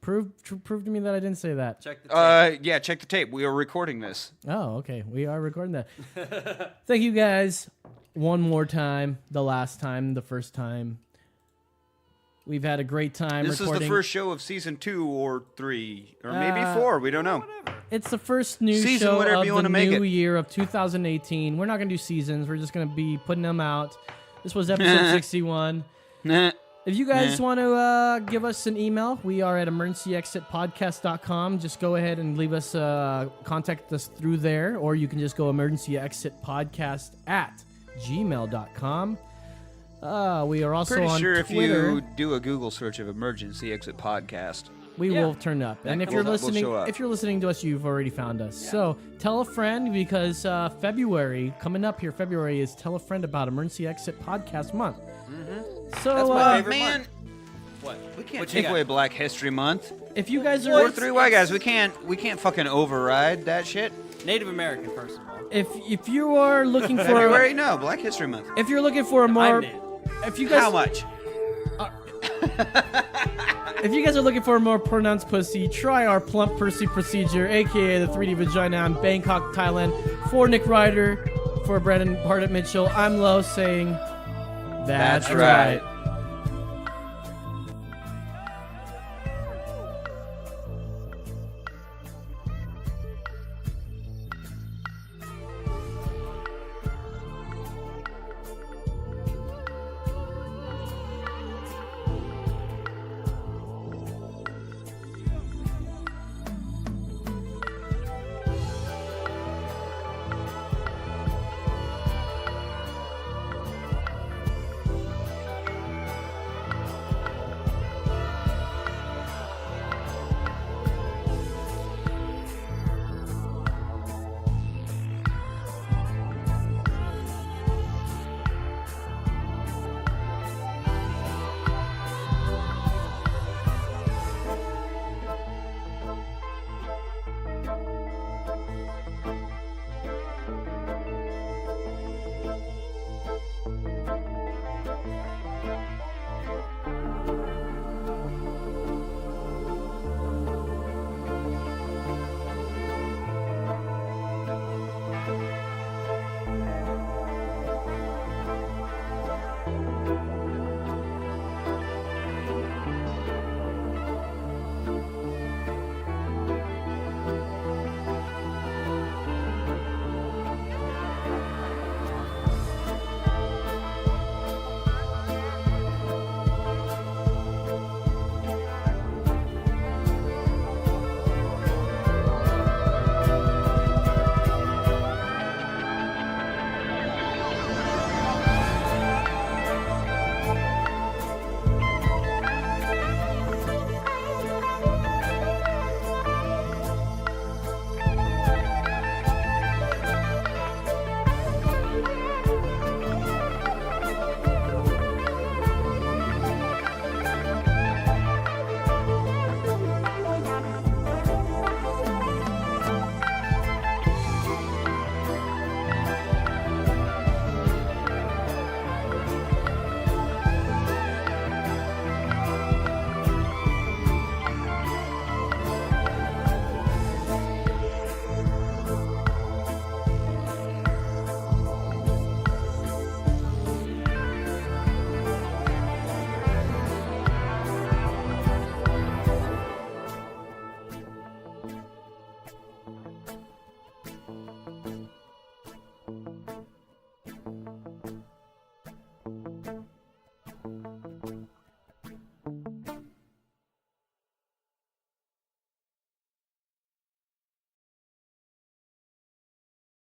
Prove to me that I didn't say that. Check the tape. Yeah, check the tape. We are recording this. Oh, okay. We are recording that. Thank you guys one more time. The last time, the first time. We've had a great time This recording. is the first show of season 2 or 3 or maybe 4. We don't know. It's the first new Season, show whatever of you the wanna make new it. year of 2018. We're not going to do seasons. We're just going to be putting them out. This was episode 61. Nah. If you guys want to give us an email, we are at EmergencyExitPodcast.com. Just go ahead and leave us, contact us through there, or you can just go EmergencyExitPodcast at emergencyexitpodcast@gmail.com. We are also Pretty on sure Twitter. if you do a Google search of Emergency Exit Podcast, we will turn up. And if you're listening, show up. if you're listening to us, you've already found us. So tell a friend, because February coming up here. February is Tell a Friend About Emergency Exit Podcast Month. So That's my favorite man, month. What? we can't What you take got? away Black History Month. if you guys We're are, three white guys. We can't fucking override that shit. Native American, first of all. if you are looking for, February, no, Black History Month. if you're looking for a more, if you guys, How much? If you guys are looking for a more pronounced pussy, try our plump pussy procedure, aka the 3D vagina in Bangkok, Thailand. For Nick Ryder, for Brandon Hardett Mitchell, I'm Low saying, that's right.